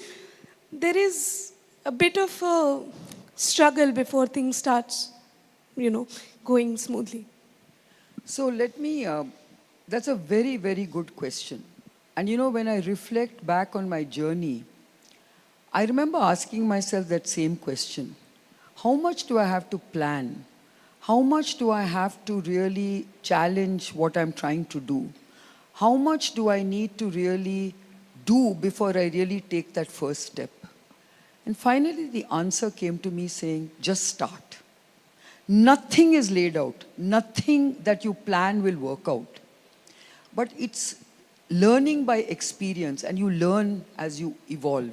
there is a bit of a struggle before things starts, going smoothly. So let me, that's a very, very good question. And when I reflect back on my journey, I remember asking myself that same question. How much do I have to plan? How much do I have to really challenge what I'm trying to do? How much do I need to really do before I really take that first step? And finally, the answer came to me saying, just start. Nothing is laid out. Nothing that you plan will work out. But it's learning by experience, and you learn as you evolve.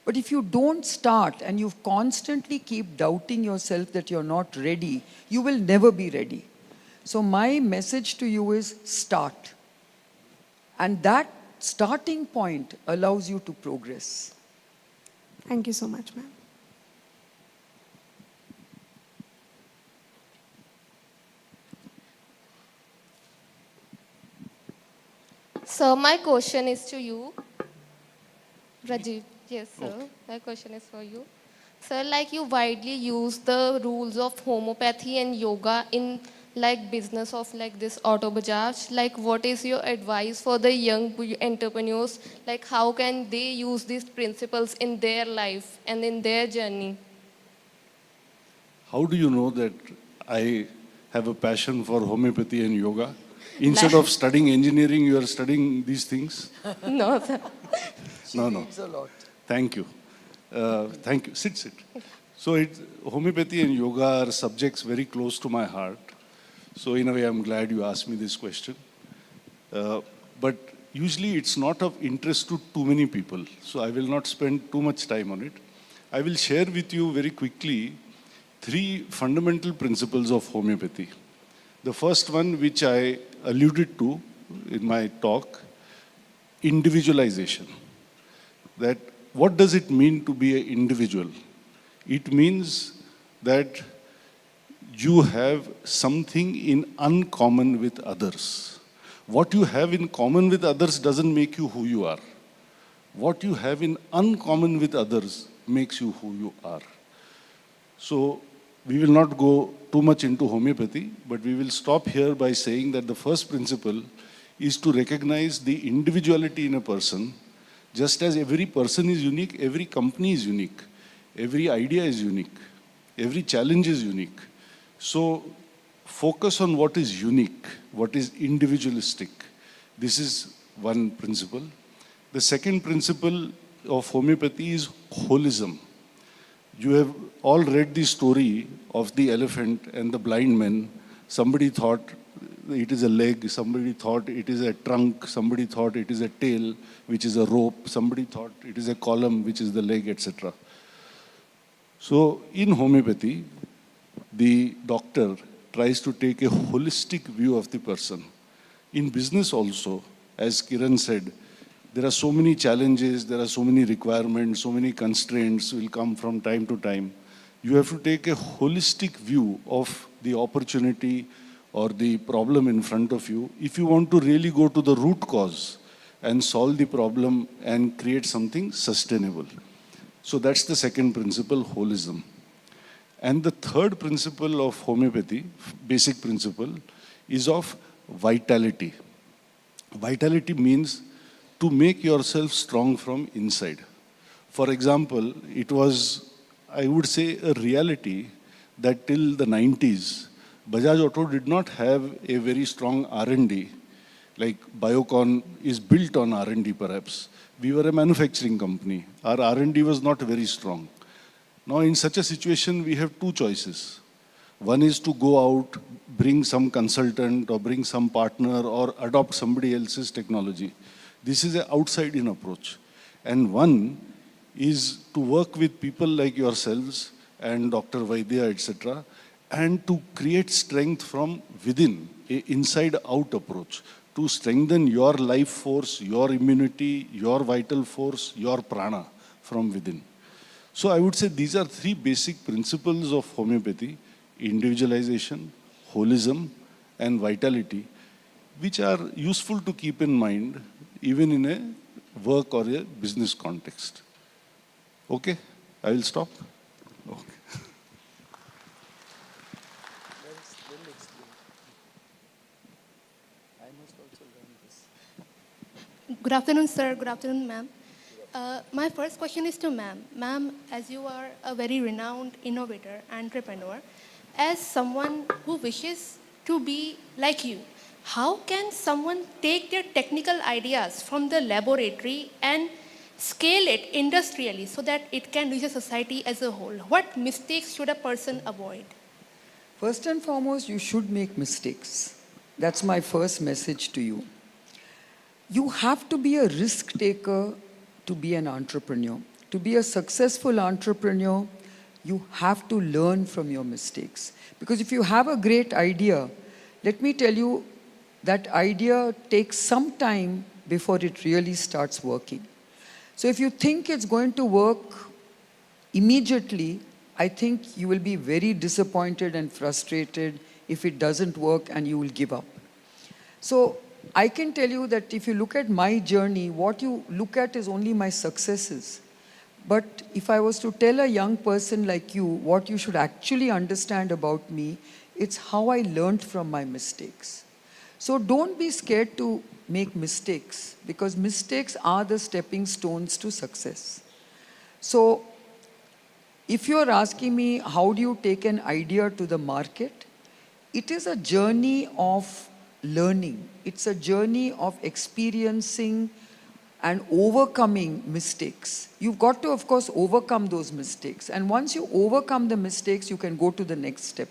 But if you don't start and you constantly keep doubting yourself that you're not ready, you will never be ready. So my message to you is start. And that starting point allows you to progress. Thank you so much, ma'am. Sir, my question is to you. Rajiv, yes, sir. Okay. My question is for you. Sir, like you widely use the rules of homeopathy and yoga in business of this Auto Bajaj, what is your advice for the young entrepreneurs? How can they use these principles in their life and in their journey? How do you know that I have a passion for homeopathy and yoga? Instead of studying engineering, you are studying these things? No, sir. No. Reads a lot. Thank you. Thank you. Sit. So homeopathy and yoga are subjects very close to my heart. So in a way, I'm glad you asked me this question. But usually it's not of interest to too many people. So I will not spend too much time on it. I will share with you very quickly 3 fundamental principles of homeopathy. The first one, which I alluded to in my talk, individualization. That what does it mean to be an individual? It means that you have something in uncommon with others. What you have in common with others doesn't make you who you are. What you have in uncommon with others makes you who you are. So we will not go too much into homeopathy, but we will stop here by saying that the first principle is to recognize the individuality in a person. Just as every person is unique, every company is unique, every idea is unique, every challenge is unique. So focus on what is unique, what is individualistic. This is one principle. The second principle of homeopathy is holism. You have all read the story of the elephant and the blind man. Somebody thought it is a leg, somebody thought it is a trunk, somebody thought it is a tail, which is a rope, somebody thought it is a column, which is the leg, etc. So in homeopathy, the doctor tries to take a holistic view of the person. In business also, as Kiran said, there are so many challenges, there are so many requirements, so many constraints will come from time to time. You have to take a holistic view of the opportunity or the problem in front of you if you want to really go to the root cause and solve the problem and create something sustainable. So that's the second principle, holism. And the third principle of homeopathy, basic principle, is of vitality. Vitality means to make yourself strong from inside. For example, it was, I would say, a reality that till the 90s, Bajaj Auto did not have a very strong R&D. Like Biocon is built on R&D perhaps. We were a manufacturing company. Our R&D was not very strong. Now in such a situation, we have two choices. One is to go out, bring some consultant or bring some partner or adopt somebody else's technology. This is an outside-in approach. And one is to work with people like yourselves and Dr. Vaidya, etc., and to create strength from within, an inside-out approach, to strengthen your life force, your immunity, your vital force, your prana from within. So I would say these are three basic principles of homeopathy: individualization, holism, and vitality, which are useful to keep in mind even in a work or a business context. Okay, I will stop. Okay. Good afternoon, sir. Good afternoon, ma'am. My first question is to ma'am. Ma'am, as you are a very renowned innovator, entrepreneur, as someone who wishes to be like you, how can someone take their technical ideas from the laboratory and scale it industrially so that it can reach a society as a whole? What mistakes should a person avoid? First and foremost, you should make mistakes. That's my first message to you. You have to be a risk taker to be an entrepreneur. To be a successful entrepreneur, you have to learn from your mistakes. Because if you have a great idea, let me tell you, that idea takes some time before it really starts working. So if you think it's going to work immediately, I think you will be very disappointed and frustrated if it doesn't work and you will give up. So I can tell you that if you look at my journey, what you look at is only my successes. But if I was to tell a young person like you what you should actually understand about me, it's how I learned from my mistakes. So don't be scared to make mistakes, because mistakes are the stepping stones to success. So if you're asking me how do you take an idea to the market, it is a journey of learning. It's a journey of experiencing and overcoming mistakes. You've got to, of course, overcome those mistakes. And once you overcome the mistakes, you can go to the next step.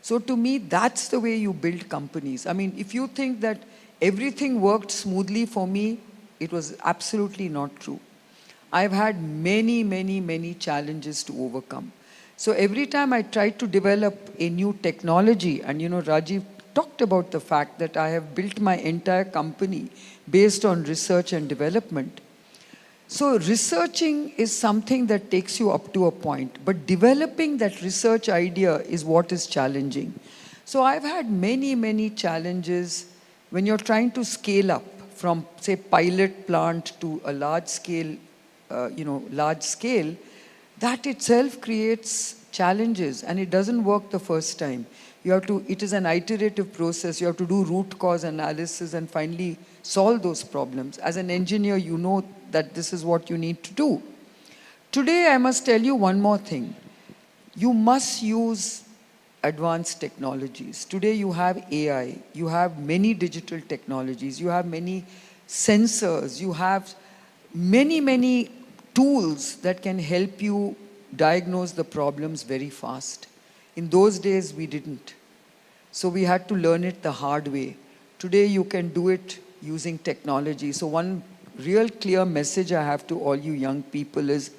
So to me, that's the way you build companies. I mean, if you think that everything worked smoothly for me, it was absolutely not true. I've had many, many, many challenges to overcome. So every time I tried to develop a new technology, and you know, Rajiv talked about the fact that I have built my entire company based on research and development. So researching is something that takes you up to a point, but developing that research idea is what is challenging. So I've had many, many challenges when you're trying to scale up from, say, pilot plant to a large scale, large scale. That itself creates challenges, and it doesn't work the first time. It is an iterative process. You have to do root cause analysis and finally solve those problems. As an engineer, you know that this is what you need to do. Today, I must tell you one more thing. You must use advanced technologies. Today, you have AI, you have many digital technologies, you have many sensors, you have many tools that can help you diagnose the problems very fast. In those days, we didn't. So we had to learn it the hard way. Today, you can do it using technology. So one real clear message I have to all you young people is,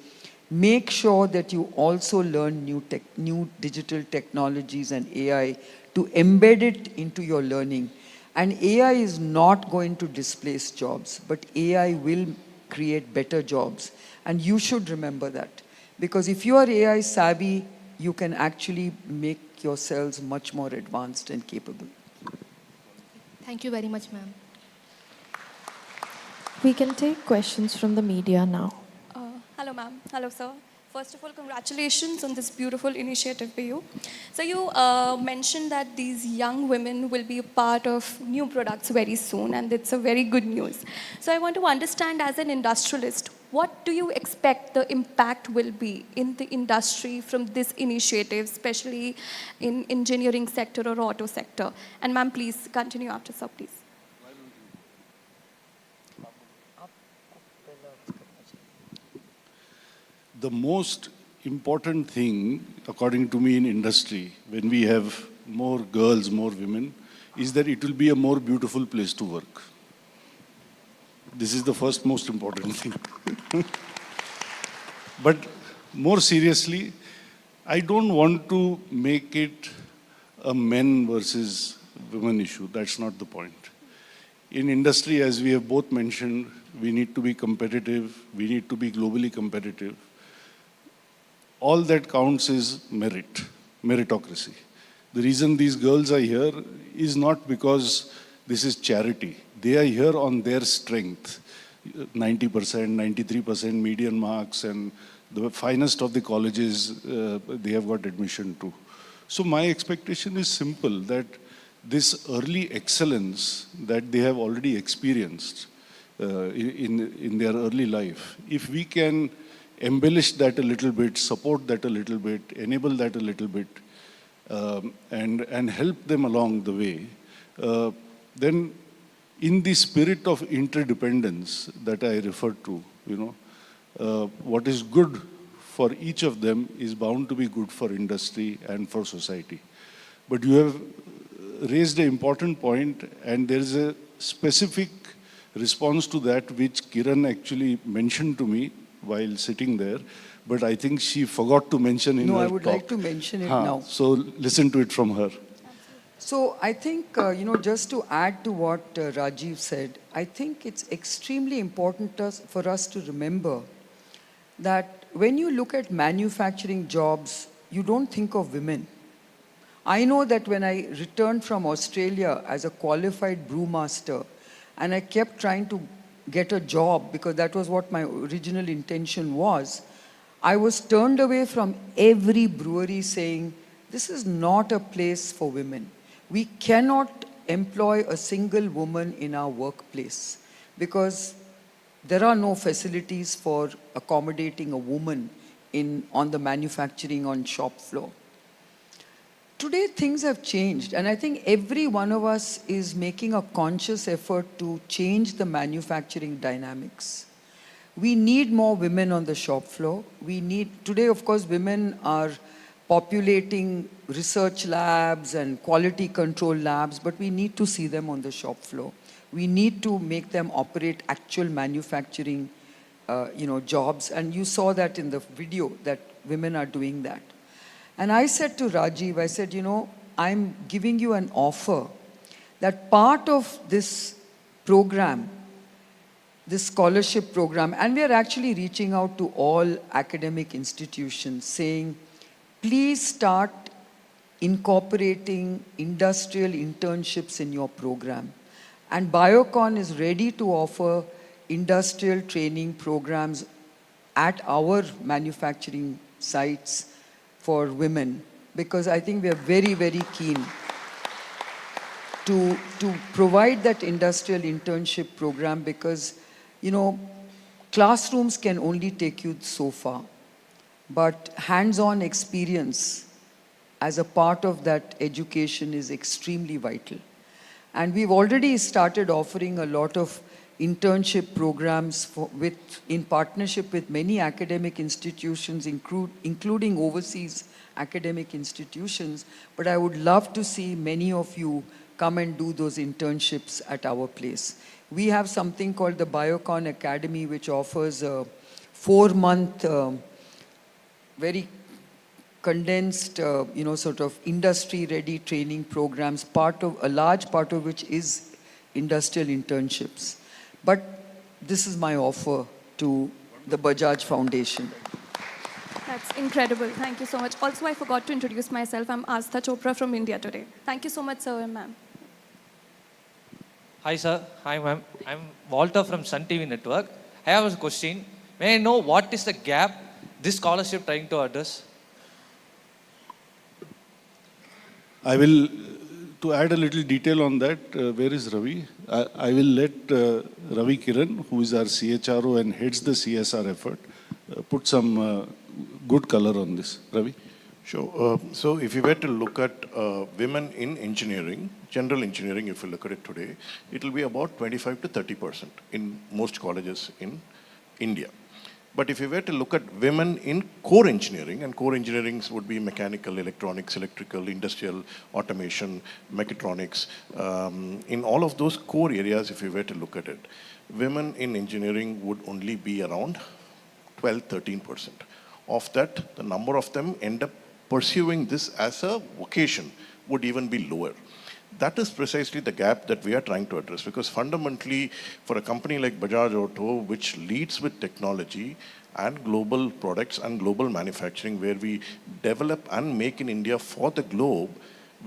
make sure that you also learn new digital technologies and AI to embed it into your learning. And AI is not going to displace jobs, but AI will create better jobs. And you should remember that. Because if you are AI savvy, you can actually make yourselves much more advanced and capable. Thank you very much, ma'am. We can take questions from the media now. Hello, ma'am. Hello, sir. First of all, congratulations on this beautiful initiative for you. So you mentioned that these young women will be a part of new products very soon, and it's a very good news. So I want to understand, as an industrialist, what do you expect the impact will be in the industry from this initiative, especially in engineering sector or auto sector? And ma'am, please continue after, sir, please. The most important thing, according to me, in industry, when we have more girls, more women, is that it will be a more beautiful place to work. This is the first most important thing. But more seriously, I don't want to make it a men versus women issue. That's not the point. In industry, as we have both mentioned, we need to be competitive, we need to be globally competitive. All that counts is merit, meritocracy. The reason these girls are here is not because this is charity. They are here on their strength. 90%, 93% median marks, and the finest of the colleges they have got admission to. So my expectation is simple, that this early excellence that they have already experienced in their early life, if we can embellish that a little bit, support that a little bit, enable that a little bit, and help them along the way, then in the spirit of interdependence that I referred to, what is good for each of them is bound to be good for industry and for society. But you have raised an important point, and there is a specific response to that which Kiran actually mentioned to me while sitting there, but I think she forgot to mention in her talk. No, I would like to mention it now. So listen to it from her. So I think, just to add to what Rajiv said, I think it's extremely important for us to remember that when you look at manufacturing jobs, you don't think of women. I know that when I returned from Australia as a qualified brewmaster, and I kept trying to get a job because that was what my original intention was, I was turned away from every brewery saying, this is not a place for women. We cannot employ a single woman in our workplace because there are no facilities for accommodating a woman on the manufacturing on shop floor. Today things have changed, and I think every one of us is making a conscious effort to change the manufacturing dynamics. We need more women on the shop floor. Today, of course, women are populating research labs and quality control labs, but we need to see them on the shop floor. We need to make them operate actual manufacturing jobs, and you saw that in the video that women are doing that. And I said to Rajiv, I said, I'm giving you an offer that part of this program, this scholarship program, and we are actually reaching out to all academic institutions saying, please start incorporating industrial internships in your program. And Biocon is ready to offer industrial training programs at our manufacturing sites for women, because I think we are very, very keen to provide that industrial internship program, because, you know, classrooms can only take you so far, but hands-on experience as a part of that education is extremely vital. And we've already started offering a lot of internship programs in partnership with many academic institutions, including overseas academic institutions. But I would love to see many of you come and do those internships at our place. We have something called the Biocon Academy, which offers a 4-month, very condensed, sort of industry-ready training programs, a large part of which is industrial internships. But this is my offer to the Bajaj Foundation. That's incredible. Thank you so much. Also, I forgot to introduce myself. I'm Astha Chopra from India today. Thank you so much, sir and ma'am. Hi, sir. Hi, ma'am. I'm Walter from Sun TV Network. I have a question. May I know what is the gap this scholarship trying to address? I will, to add a little detail on that, where is Ravi? I will let Ravi Kiran, who is our CHRO and heads the CSR effort, put some good color on this. Ravi? Sure. So if you were to look at women in engineering, general engineering, if you look at it today, it will be about 25 to 30% in most colleges in India. But if you were to look at women in core engineering, and core engineering would be mechanical, electronics, electrical, industrial, automation, mechatronics, in all of those core areas, if you were to look at it, women in engineering would only be around 12, 13%. Of that, the number of them end up pursuing this as a vocation would even be lower. That is precisely the gap that we are trying to address, because fundamentally for a company like Bajaj Auto, which leads with technology and global products and global manufacturing, where we develop and make in India for the globe,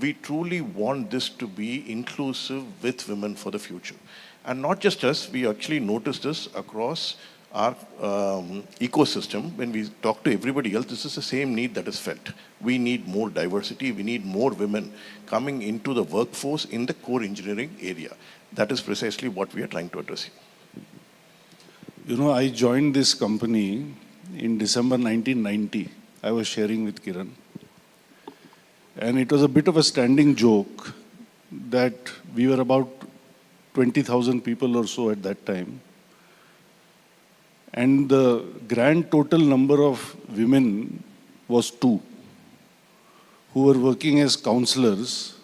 we truly want this to be inclusive with women for the future. And not just us, we actually notice this across our ecosystem. When we talk to everybody else, this is the same need that is felt. We need more diversity, we need more women coming into the workforce in the core engineering area. That is precisely what we are trying to address here. You know, I joined this company in December 1990. I was sharing with Kiran. And it was a bit of a standing joke that we were about 20,000 people or so at that time. And the grand total number of women was 2, who were working as counselors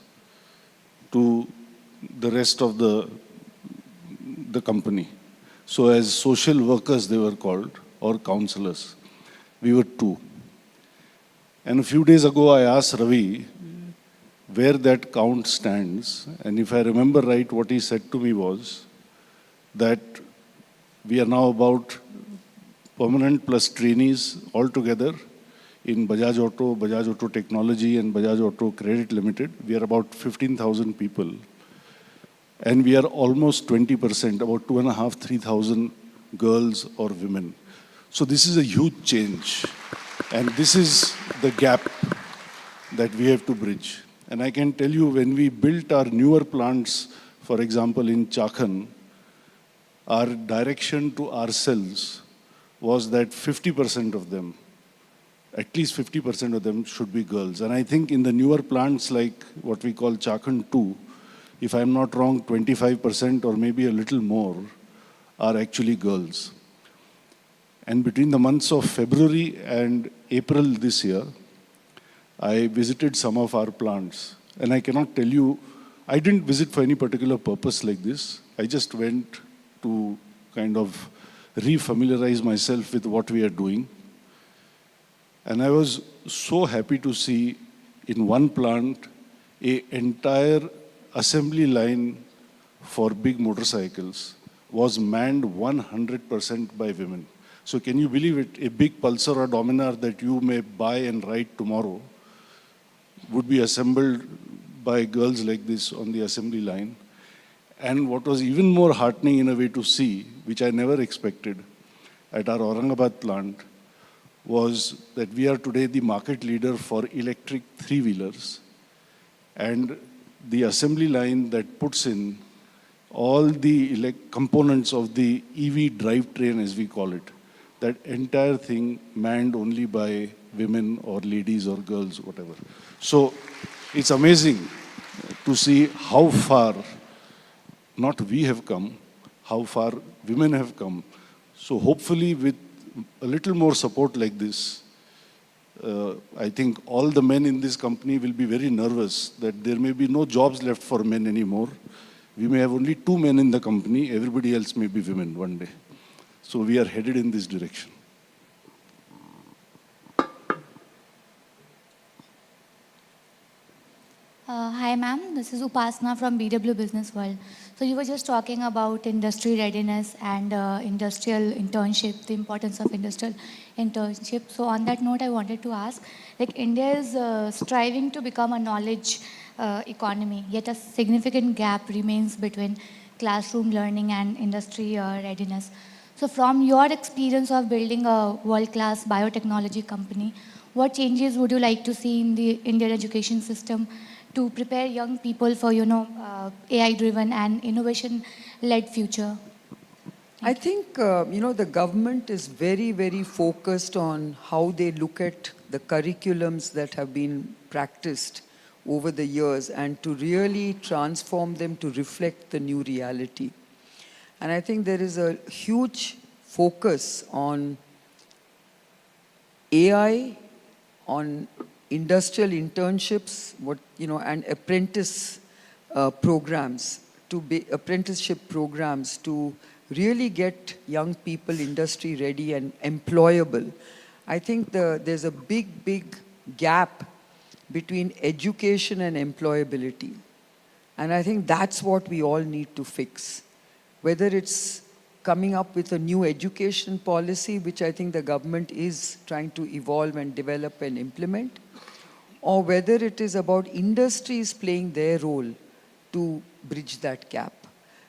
to the rest of the company. So as social workers they were called, or counselors. We were 2. And a few days ago I asked Ravi where that count stands. And if I remember right, what he said to me was that we are now about permanent plus trainees altogether in Bajaj Auto Technology and Bajaj Auto Credit Limited. We are about 15,000 people. And we are almost 20%, about 2,500, 3,000 girls or women. So this is a huge change. And this is the gap that we have to bridge. And I can tell you, when we built our newer plants, for example, in Chakan, our direction to ourselves was that 50% of them, at least 50% of them should be girls. And I think in the newer plants like what we call Chakan 2, if I'm not wrong, 25% or maybe a little more are actually girls. And between the months of February and April this year, I visited some of our plants. And I cannot tell you, I didn't visit for any particular purpose like this. I just went to kind of refamiliarize myself with what we are doing. And I was so happy to see in one plant an entire assembly line for big motorcycles was manned 100% by women. So can you believe it? A big Pulsar or Dominar that you may buy and ride tomorrow would be assembled by girls like this on the assembly line. And what was even more heartening in a way to see, which I never expected, at our Aurangabad plant, was that we are today the market leader for electric three-wheelers, and the assembly line that puts in all the components of the EV drivetrain, as we call it, that entire thing manned only by women or ladies or girls, whatever. So it's amazing to see how far, not we have come, how far women have come. So hopefully with a little more support like this, I think all the men in this company will be very nervous that there may be no jobs left for men anymore. We may have only 2 men in the company, everybody else may be women one day. So we are headed in this direction. Hi ma'am, this is Upasna from BW Business World. So you were just talking about industry readiness and industrial internship, the importance of industrial internship. So on that note, I wanted to ask, like India is striving to become a knowledge economy, yet a significant gap remains between classroom learning and industry readiness. So from your experience of building a world-class biotechnology company, what changes would you like to see in the Indian education system to prepare young people for, AI-driven and innovation-led future? I think, the government is very, very focused on how they look at the curriculums that have been practiced over the years and to really transform them to reflect the new reality. And I think there is a huge focus on AI, on industrial internships, and apprenticeship programs to really get young people industry ready and employable. I think there's a big, big gap between education and employability. And I think that's what we all need to fix. Whether it's coming up with a new education policy, which I think the government is trying to evolve and develop and implement, or whether it is about industries playing their role to bridge that gap.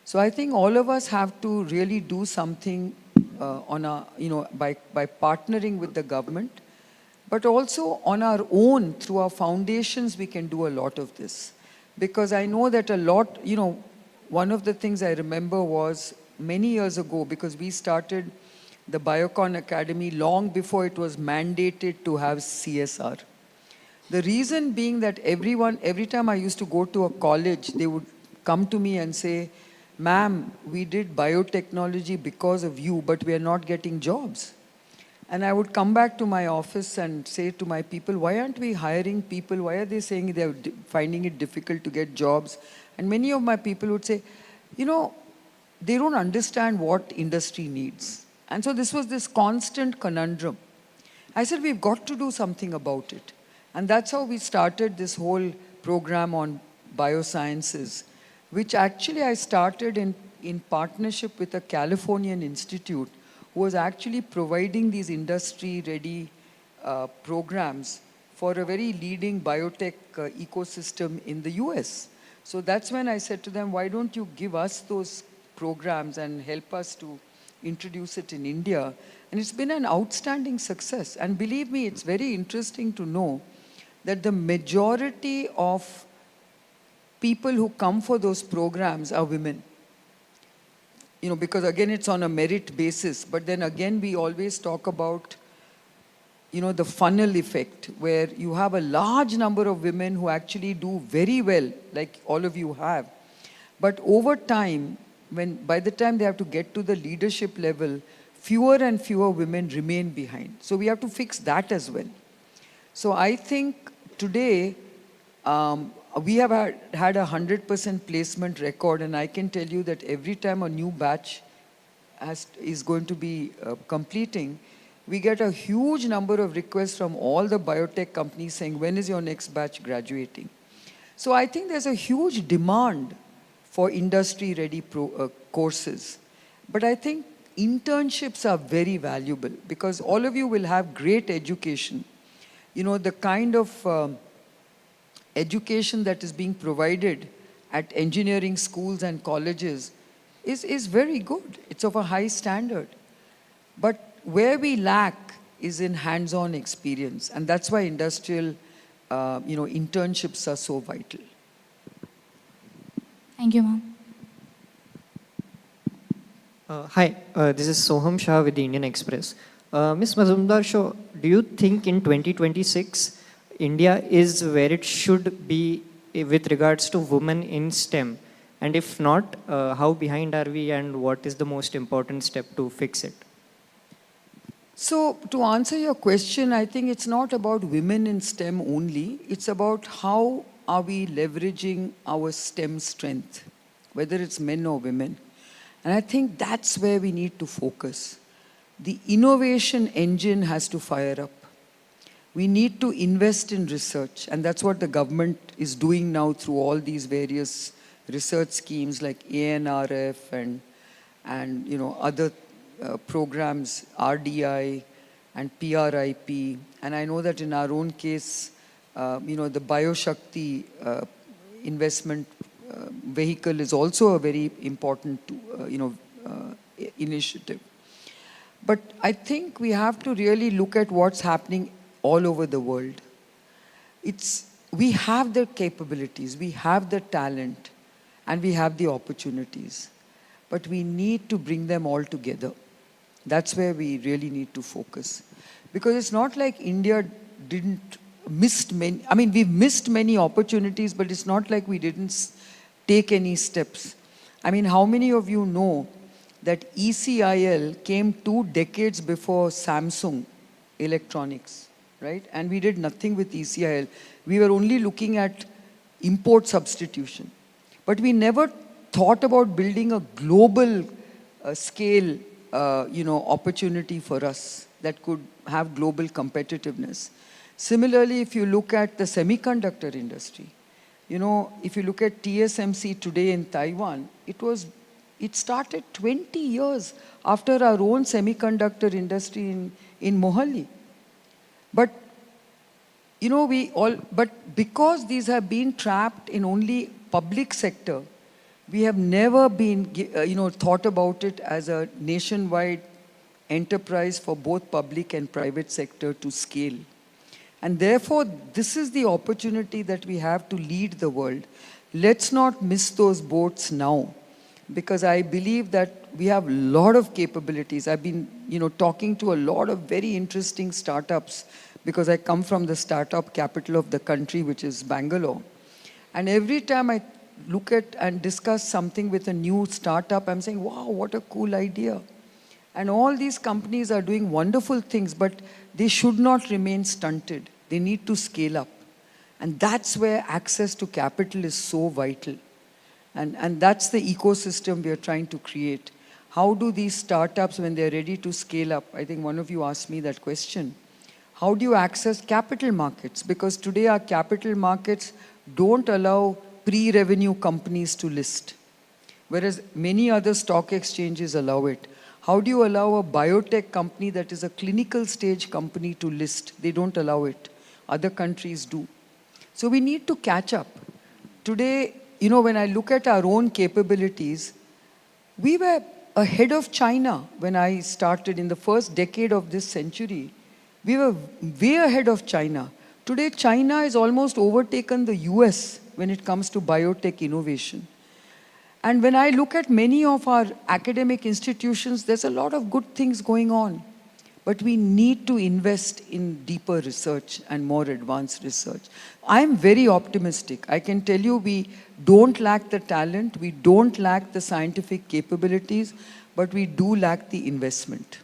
So I think all of us have to really do something by partnering with the government, but also on our own, through our foundations, we can do a lot of this. Because I know that one of the things I remember was many years ago, because we started the Biocon Academy long before it was mandated to have CSR. The reason being that every time I used to go to a college, they would come to me and say, "Ma'am, we did biotechnology because of you, but we are not getting jobs." And I would come back to my office and say to my people, "Why aren't we hiring people? Why are they saying they're finding it difficult to get jobs?" And many of my people would say, they don't understand what industry needs. And so this was this constant conundrum. I said, we've got to do something about it. And that's how we started this whole program on biosciences, which actually I started in partnership with a Californian institute who was actually providing these industry-ready programs for a very leading biotech ecosystem in the US. So that's when I said to them, why don't you give us those programs and help us to introduce it in India? And it's been an outstanding success. And believe me, it's very interesting to know that the majority of people who come for those programs are women. Because again, it's on a merit basis. But then again, we always talk about, the funnel effect, where you have a large number of women who actually do very well, like all of you have. But over time, by the time they have to get to the leadership level, fewer and fewer women remain behind. So we have to fix that as well. So I think today, we have had a 100% placement record, and I can tell you that every time a new batch is going to be completing, we get a huge number of requests from all the biotech companies saying, when is your next batch graduating? So I think there's a huge demand for industry-ready courses. But I think internships are very valuable because all of you will have great education. The kind of education that is being provided at engineering schools and colleges is very good. It's of a high standard. But where we lack is in hands-on experience. And that's why industrial, internships are so vital. Thank you, ma'am. Hi, this is Soham Shah with the Indian Express. Ms. Mazumdar Shaw, do you think in 2026, India is where it should be with regards to women in STEM? And if not, how behind are we and what is the most important step to fix it? So to answer your question, I think it's not about women in STEM only. It's about how are we leveraging our STEM strength, whether it's men or women. And I think that's where we need to focus. The innovation engine has to fire up. We need to invest in research, and that's what the government is doing now through all these various research schemes like ANRF and other programs, RDI and PRIP. And I know that in our own case, the Bioshakti investment vehicle is also a very important, initiative. But I think we have to really look at what's happening all over the world. We have the capabilities, we have the talent, and we have the opportunities. But we need to bring them all together. That's where we really need to focus. Because it's not like India missed many, we've missed many opportunities, but it's not like we didn't take any steps. How many of you know that ECIL came 2 decades before Samsung Electronics, right? And we did nothing with ECIL. We were only looking at import substitution. But we never thought about building a global scale, opportunity for us that could have global competitiveness. Similarly, if you look at the semiconductor industry, if you look at TSMC today in Taiwan, it started 20 years after our own semiconductor industry in Mohali. But, but because these have been trapped in only public sector, we have never been, thought about it as a nationwide enterprise for both public and private sector to scale. And therefore, this is the opportunity that we have to lead the world. Let's not miss those boats now, because I believe that we have a lot of capabilities. I've been, talking to a lot of very interesting startups, because I come from the startup capital of the country, which is Bangalore. And every time I look at and discuss something with a new startup, I'm saying, wow, what a cool idea. And all these companies are doing wonderful things, but they should not remain stunted. They need to scale up. And that's where access to capital is so vital. And that's the ecosystem we are trying to create. How do these startups, when they're ready to scale up, I think one of you asked me that question, how do you access capital markets? Because today our capital markets don't allow pre-revenue companies to list, whereas many other stock exchanges allow it. How do you allow a biotech company that is a clinical stage company to list? They don't allow it. Other countries do. So we need to catch up. Today, when I look at our own capabilities, we were ahead of China when I started in the first decade of this century. We were way ahead of China. Today, China has almost overtaken the US when it comes to biotech innovation. And when I look at many of our academic institutions, there's a lot of good things going on. But we need to invest in deeper research and more advanced research. I'm very optimistic. I can tell you we don't lack the talent, we don't lack the scientific capabilities, but we do lack the investment.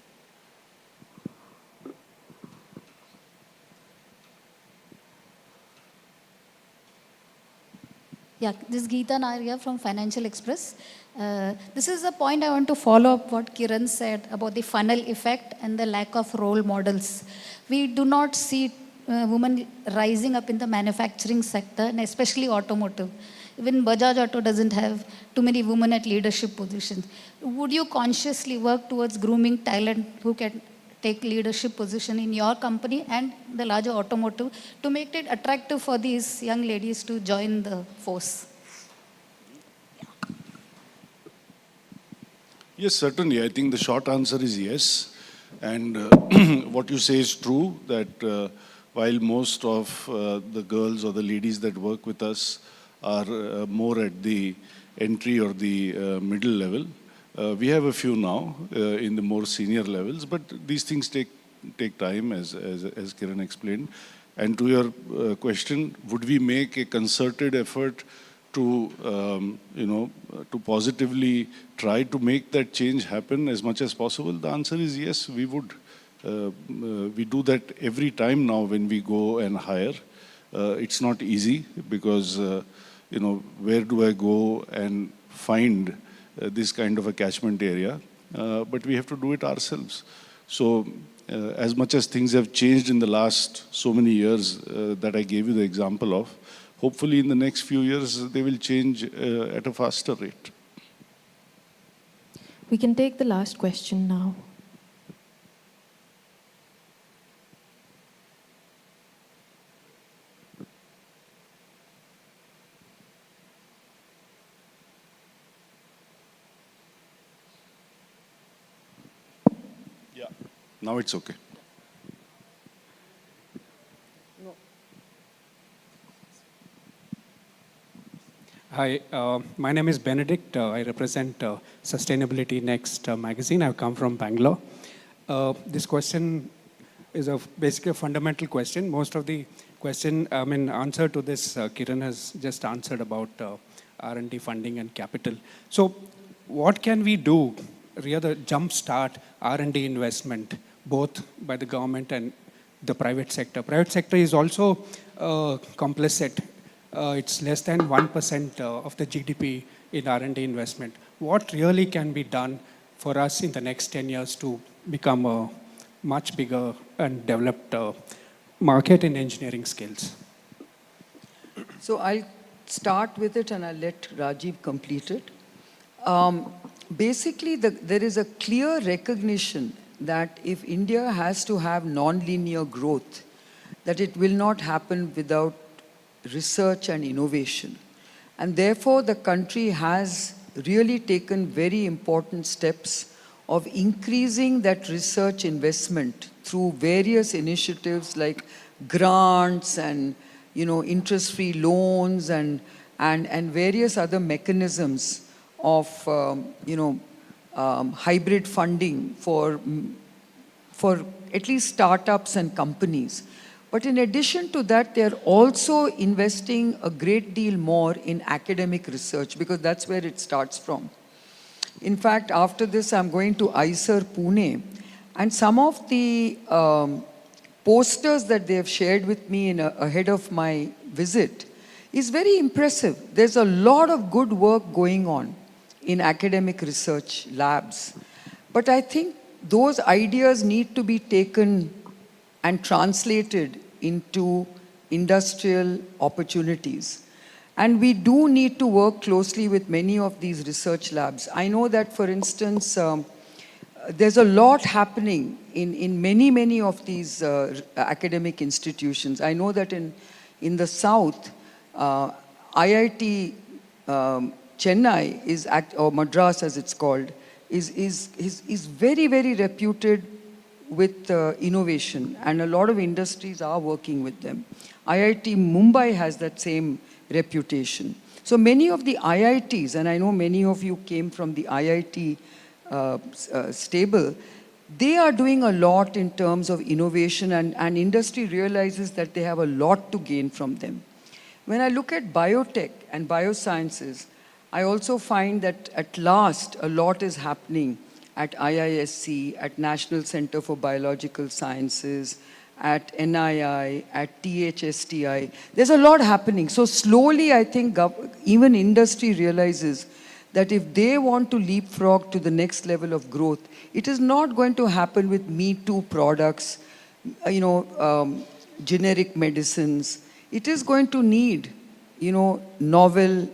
Yeah, this is Geeta Naria from Financial Express. This is a point I want to follow up what Kiran said about the funnel effect and the lack of role models. We do not see women rising up in the manufacturing sector, and especially automotive. Even Bajaj Auto doesn't have too many women at leadership positions. Would you consciously work towards grooming talent who can take leadership position in your company and the larger automotive to make it attractive for these young ladies to join the force? Yes, certainly. I think the short answer is yes. And what you say is true, that while most of the girls or the ladies that work with us are more at the entry or the middle level, we have a few now in the more senior levels, but these things take time, as Kiran explained. And to your question, would we make a concerted effort to, to positively try to make that change happen as much as possible? The answer is yes, we would. We do that every time now when we go and hire. It's not easy because, where do I go and find this kind of a catchment area? But we have to do it ourselves. So as much as things have changed in the last so many years that I gave you the example of, hopefully in the next few years they will change at a faster rate. We can take the last question now. Yeah, now it's okay. Hi, my name is Benedict. I represent Sustainability Next magazine. I've come from Bangalore. This question is basically a fundamental question. Most of the answer to this, Kiran has just answered about R&D funding and capital. So what can we do, rather jumpstart R&D investment, both by the government and the private sector? Private sector is also complicit. It's less than 1% of the GDP in R&D investment. What really can be done for us in the next 10 years to become a much bigger and developed market in engineering skills? So I'll start with it and I'll let Rajiv complete it. Basically, there is a clear recognition that if India has to have non-linear growth, that it will not happen without research and innovation. And therefore, the country has really taken very important steps of increasing that research investment through various initiatives like grants and interest-free loans and various other mechanisms of hybrid funding for at least startups and companies. But in addition to that, they're also investing a great deal more in academic research because that's where it starts from. In fact, after this, I'm going to IISER Pune, and some of the posters that they have shared with me ahead of my visit is very impressive. There's a lot of good work going on in academic research labs. But I think those ideas need to be taken and translated into industrial opportunities. And we do need to work closely with many of these research labs. I know that, for instance, there's a lot happening in many of these academic institutions. I know that in the south, IIT Chennai or Madras as it's called, is very, very reputed with innovation, and a lot of industries are working with them. IIT Mumbai has that same reputation. So many of the IITs, and I know many of you came from the IIT stable, they are doing a lot in terms of innovation, and industry realizes that they have a lot to gain from them. When I look at biotech and biosciences, I also find that at last a lot is happening at IISc, at National Center for Biological Sciences, at NII, at THSTI. There's a lot happening. So slowly, I think even industry realizes that if they want to leapfrog to the next level of growth, it is not going to happen with Me Too products, generic medicines. It is going to need, novel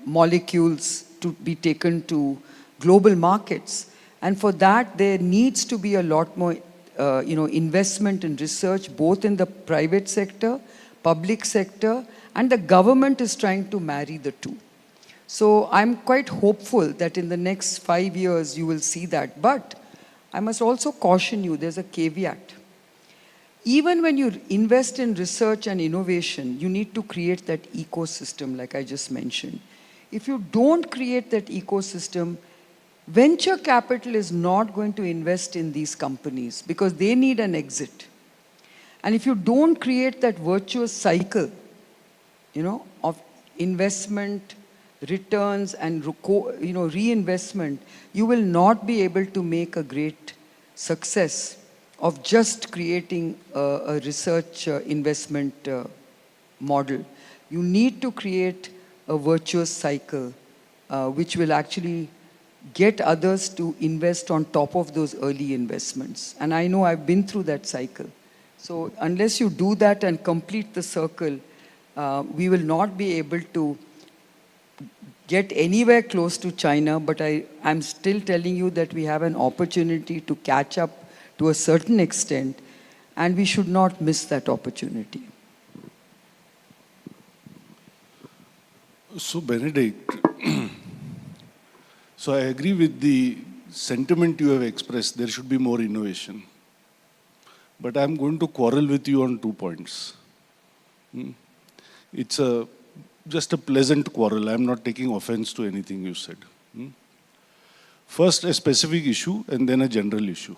molecules to be taken to global markets. And for that, there needs to be a lot more investment in research, both in the private sector, public sector, and the government is trying to marry the two. So I'm quite hopeful that in the next 5 years, you will see that. But I must also caution you, there's a caveat. Even when you invest in research and innovation, you need to create that ecosystem, like I just mentioned. If you don't create that ecosystem, venture capital is not going to invest in these companies because they need an exit. And if you don't create that virtuous cycle, of investment, returns, and reinvestment, you will not be able to make a great success of just creating a research investment model. You need to create a virtuous cycle which will actually get others to invest on top of those early investments. And I know I've been through that cycle. So unless you do that and complete the circle, we will not be able to get anywhere close to China, but I'm still telling you that we have an opportunity to catch up to a certain extent, and we should not miss that opportunity. So Benedict, so I agree with the sentiment you have expressed, there should be more innovation. But I'm going to quarrel with you on 2 points. It's just a pleasant quarrel. I'm not taking offense to anything you said. First, a specific issue and then a general issue.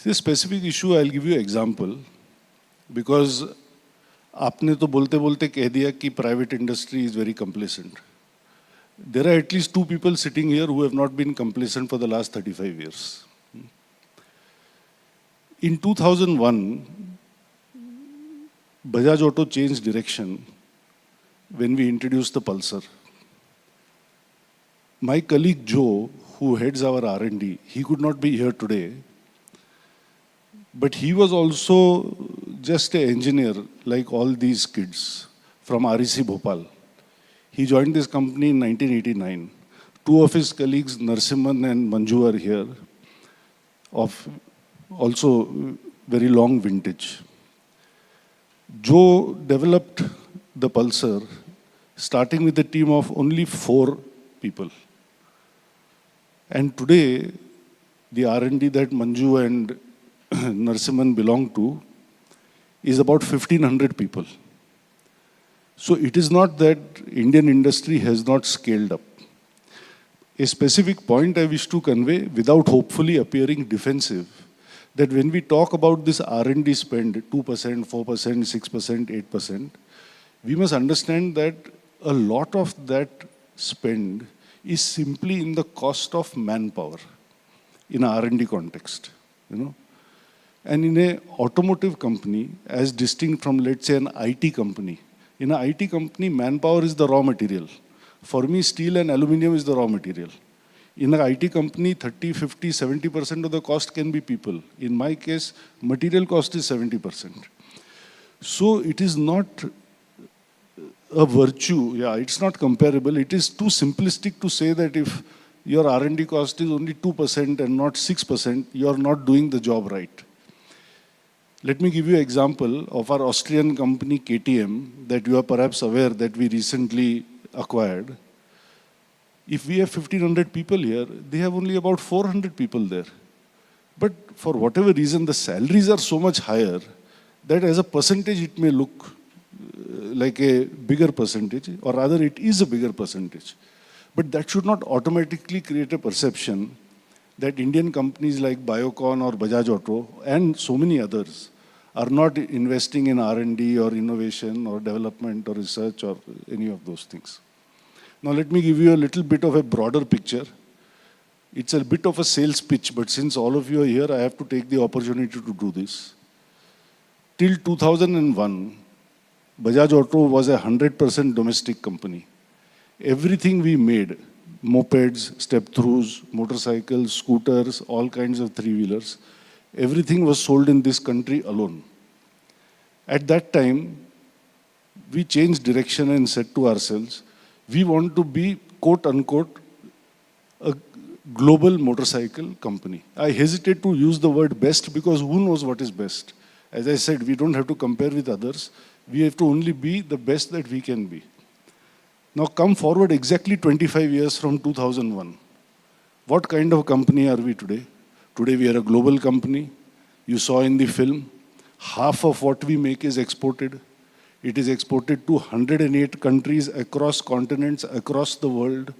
This specific issue, I'll give you an example because आपने तो बोलते बोलते कह दिया कि private industry is very complacent. There are at least 2 people sitting here who have not been complacent for the last 35 years. In 2001, Bajaj Auto changed direction when we introduced the Pulsar. My colleague Joe, who heads our R&D, he could not be here today, but he was also just an engineer like all these kids from REC Bhopal. He joined this company in 1989. 2 of his colleagues, Narsimhan and Manju, are here, of also very long vintage. Joe developed the Pulsar starting with a team of only 4 people. And today, the R&D that Manju and Narsimhan belong to is about 1,500 people. So it is not that Indian industry has not scaled up. A specific point I wish to convey without hopefully appearing defensive, that when we talk about this R&D spend, 2%, 4%, 6%, 8%, we must understand that a lot of that spend is simply in the cost of manpower in an R&D context, And in an automotive company, as distinct from, let's say, an IT company, in an IT company, manpower is the raw material. For me, steel and aluminum is the raw material. In an IT company, 30, 50, 70% of the cost can be people. In my case, material cost is 70%. So it is not a virtue. Yeah, it's not comparable. It is too simplistic to say that if your R&D cost is only 2% and not 6%, you're not doing the job right. Let me give you an example of our Austrian company KTM that you are perhaps aware that we recently acquired. If we have 1,500 people here, they have only about 400 people there. But for whatever reason, the salaries are so much higher that as a percentage, it may look like a bigger percentage, or rather it is a bigger percentage. But that should not automatically create a perception that Indian companies like Biocon or Bajaj Auto and so many others are not investing in R&D or innovation or development or research or any of those things. Now let me give you a little bit of a broader picture. It's a bit of a sales pitch, but since all of you are here, I have to take the opportunity to do this. Till 2001, Bajaj Auto was a 100% domestic company. Everything we made, mopeds, step-throughs, motorcycles, scooters, all kinds of three-wheelers, everything was sold in this country alone. At that time, we changed direction and said to ourselves, we want to be, quote unquote, a global motorcycle company. I hesitate to use the word best because who knows what is best. As I said, we don't have to compare with others. We have to only be the best that we can be. Now come forward exactly 25 years from 2001. What kind of company are we today? Today we are a global company. You saw in the film, half of what we make is exported. It is exported to 108 countries across continents, across the world.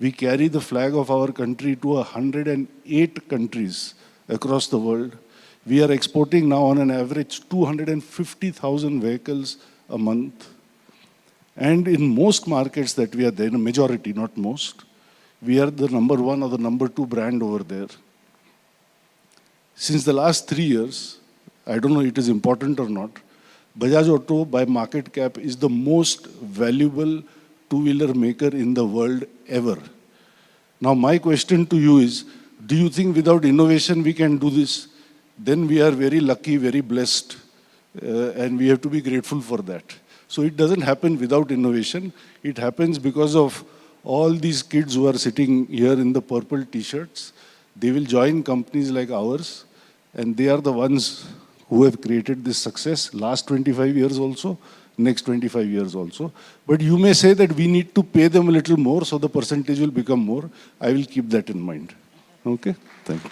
We carry the flag of our country to 108 countries across the world. We are exporting now on an average 250,000 vehicles a month. And in most markets that we are there, in a majority, not most, we are the number 1 or the number 2 brand over there. Since the last 3 years, I don't know it is important or not, Bajaj Auto by market cap is the most valuable two-wheeler maker in the world ever. Now my question to you is, do you think without innovation we can do this? Then we are very lucky, very blessed, and we have to be grateful for that. So it doesn't happen without innovation. It happens because of all these kids who are sitting here in the purple t-shirts. They will join companies like ours, and they are the ones who have created this success last 25 years also, next 25 years also. But you may say that we need to pay them a little more so the percentage will become more. I will keep that in mind. Okay? Thank you.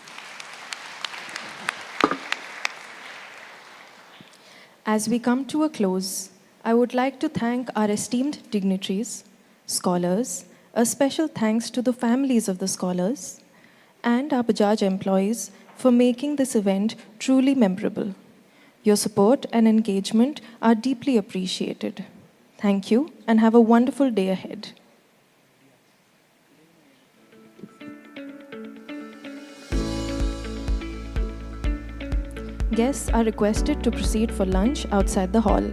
As we come to a close, I would like to thank our esteemed dignitaries, scholars, a special thanks to the families of the scholars, and our Bajaj employees for making this event truly memorable. Your support and engagement are deeply appreciated. Thank you and have a wonderful day ahead. Guests are requested to proceed for lunch outside the hall.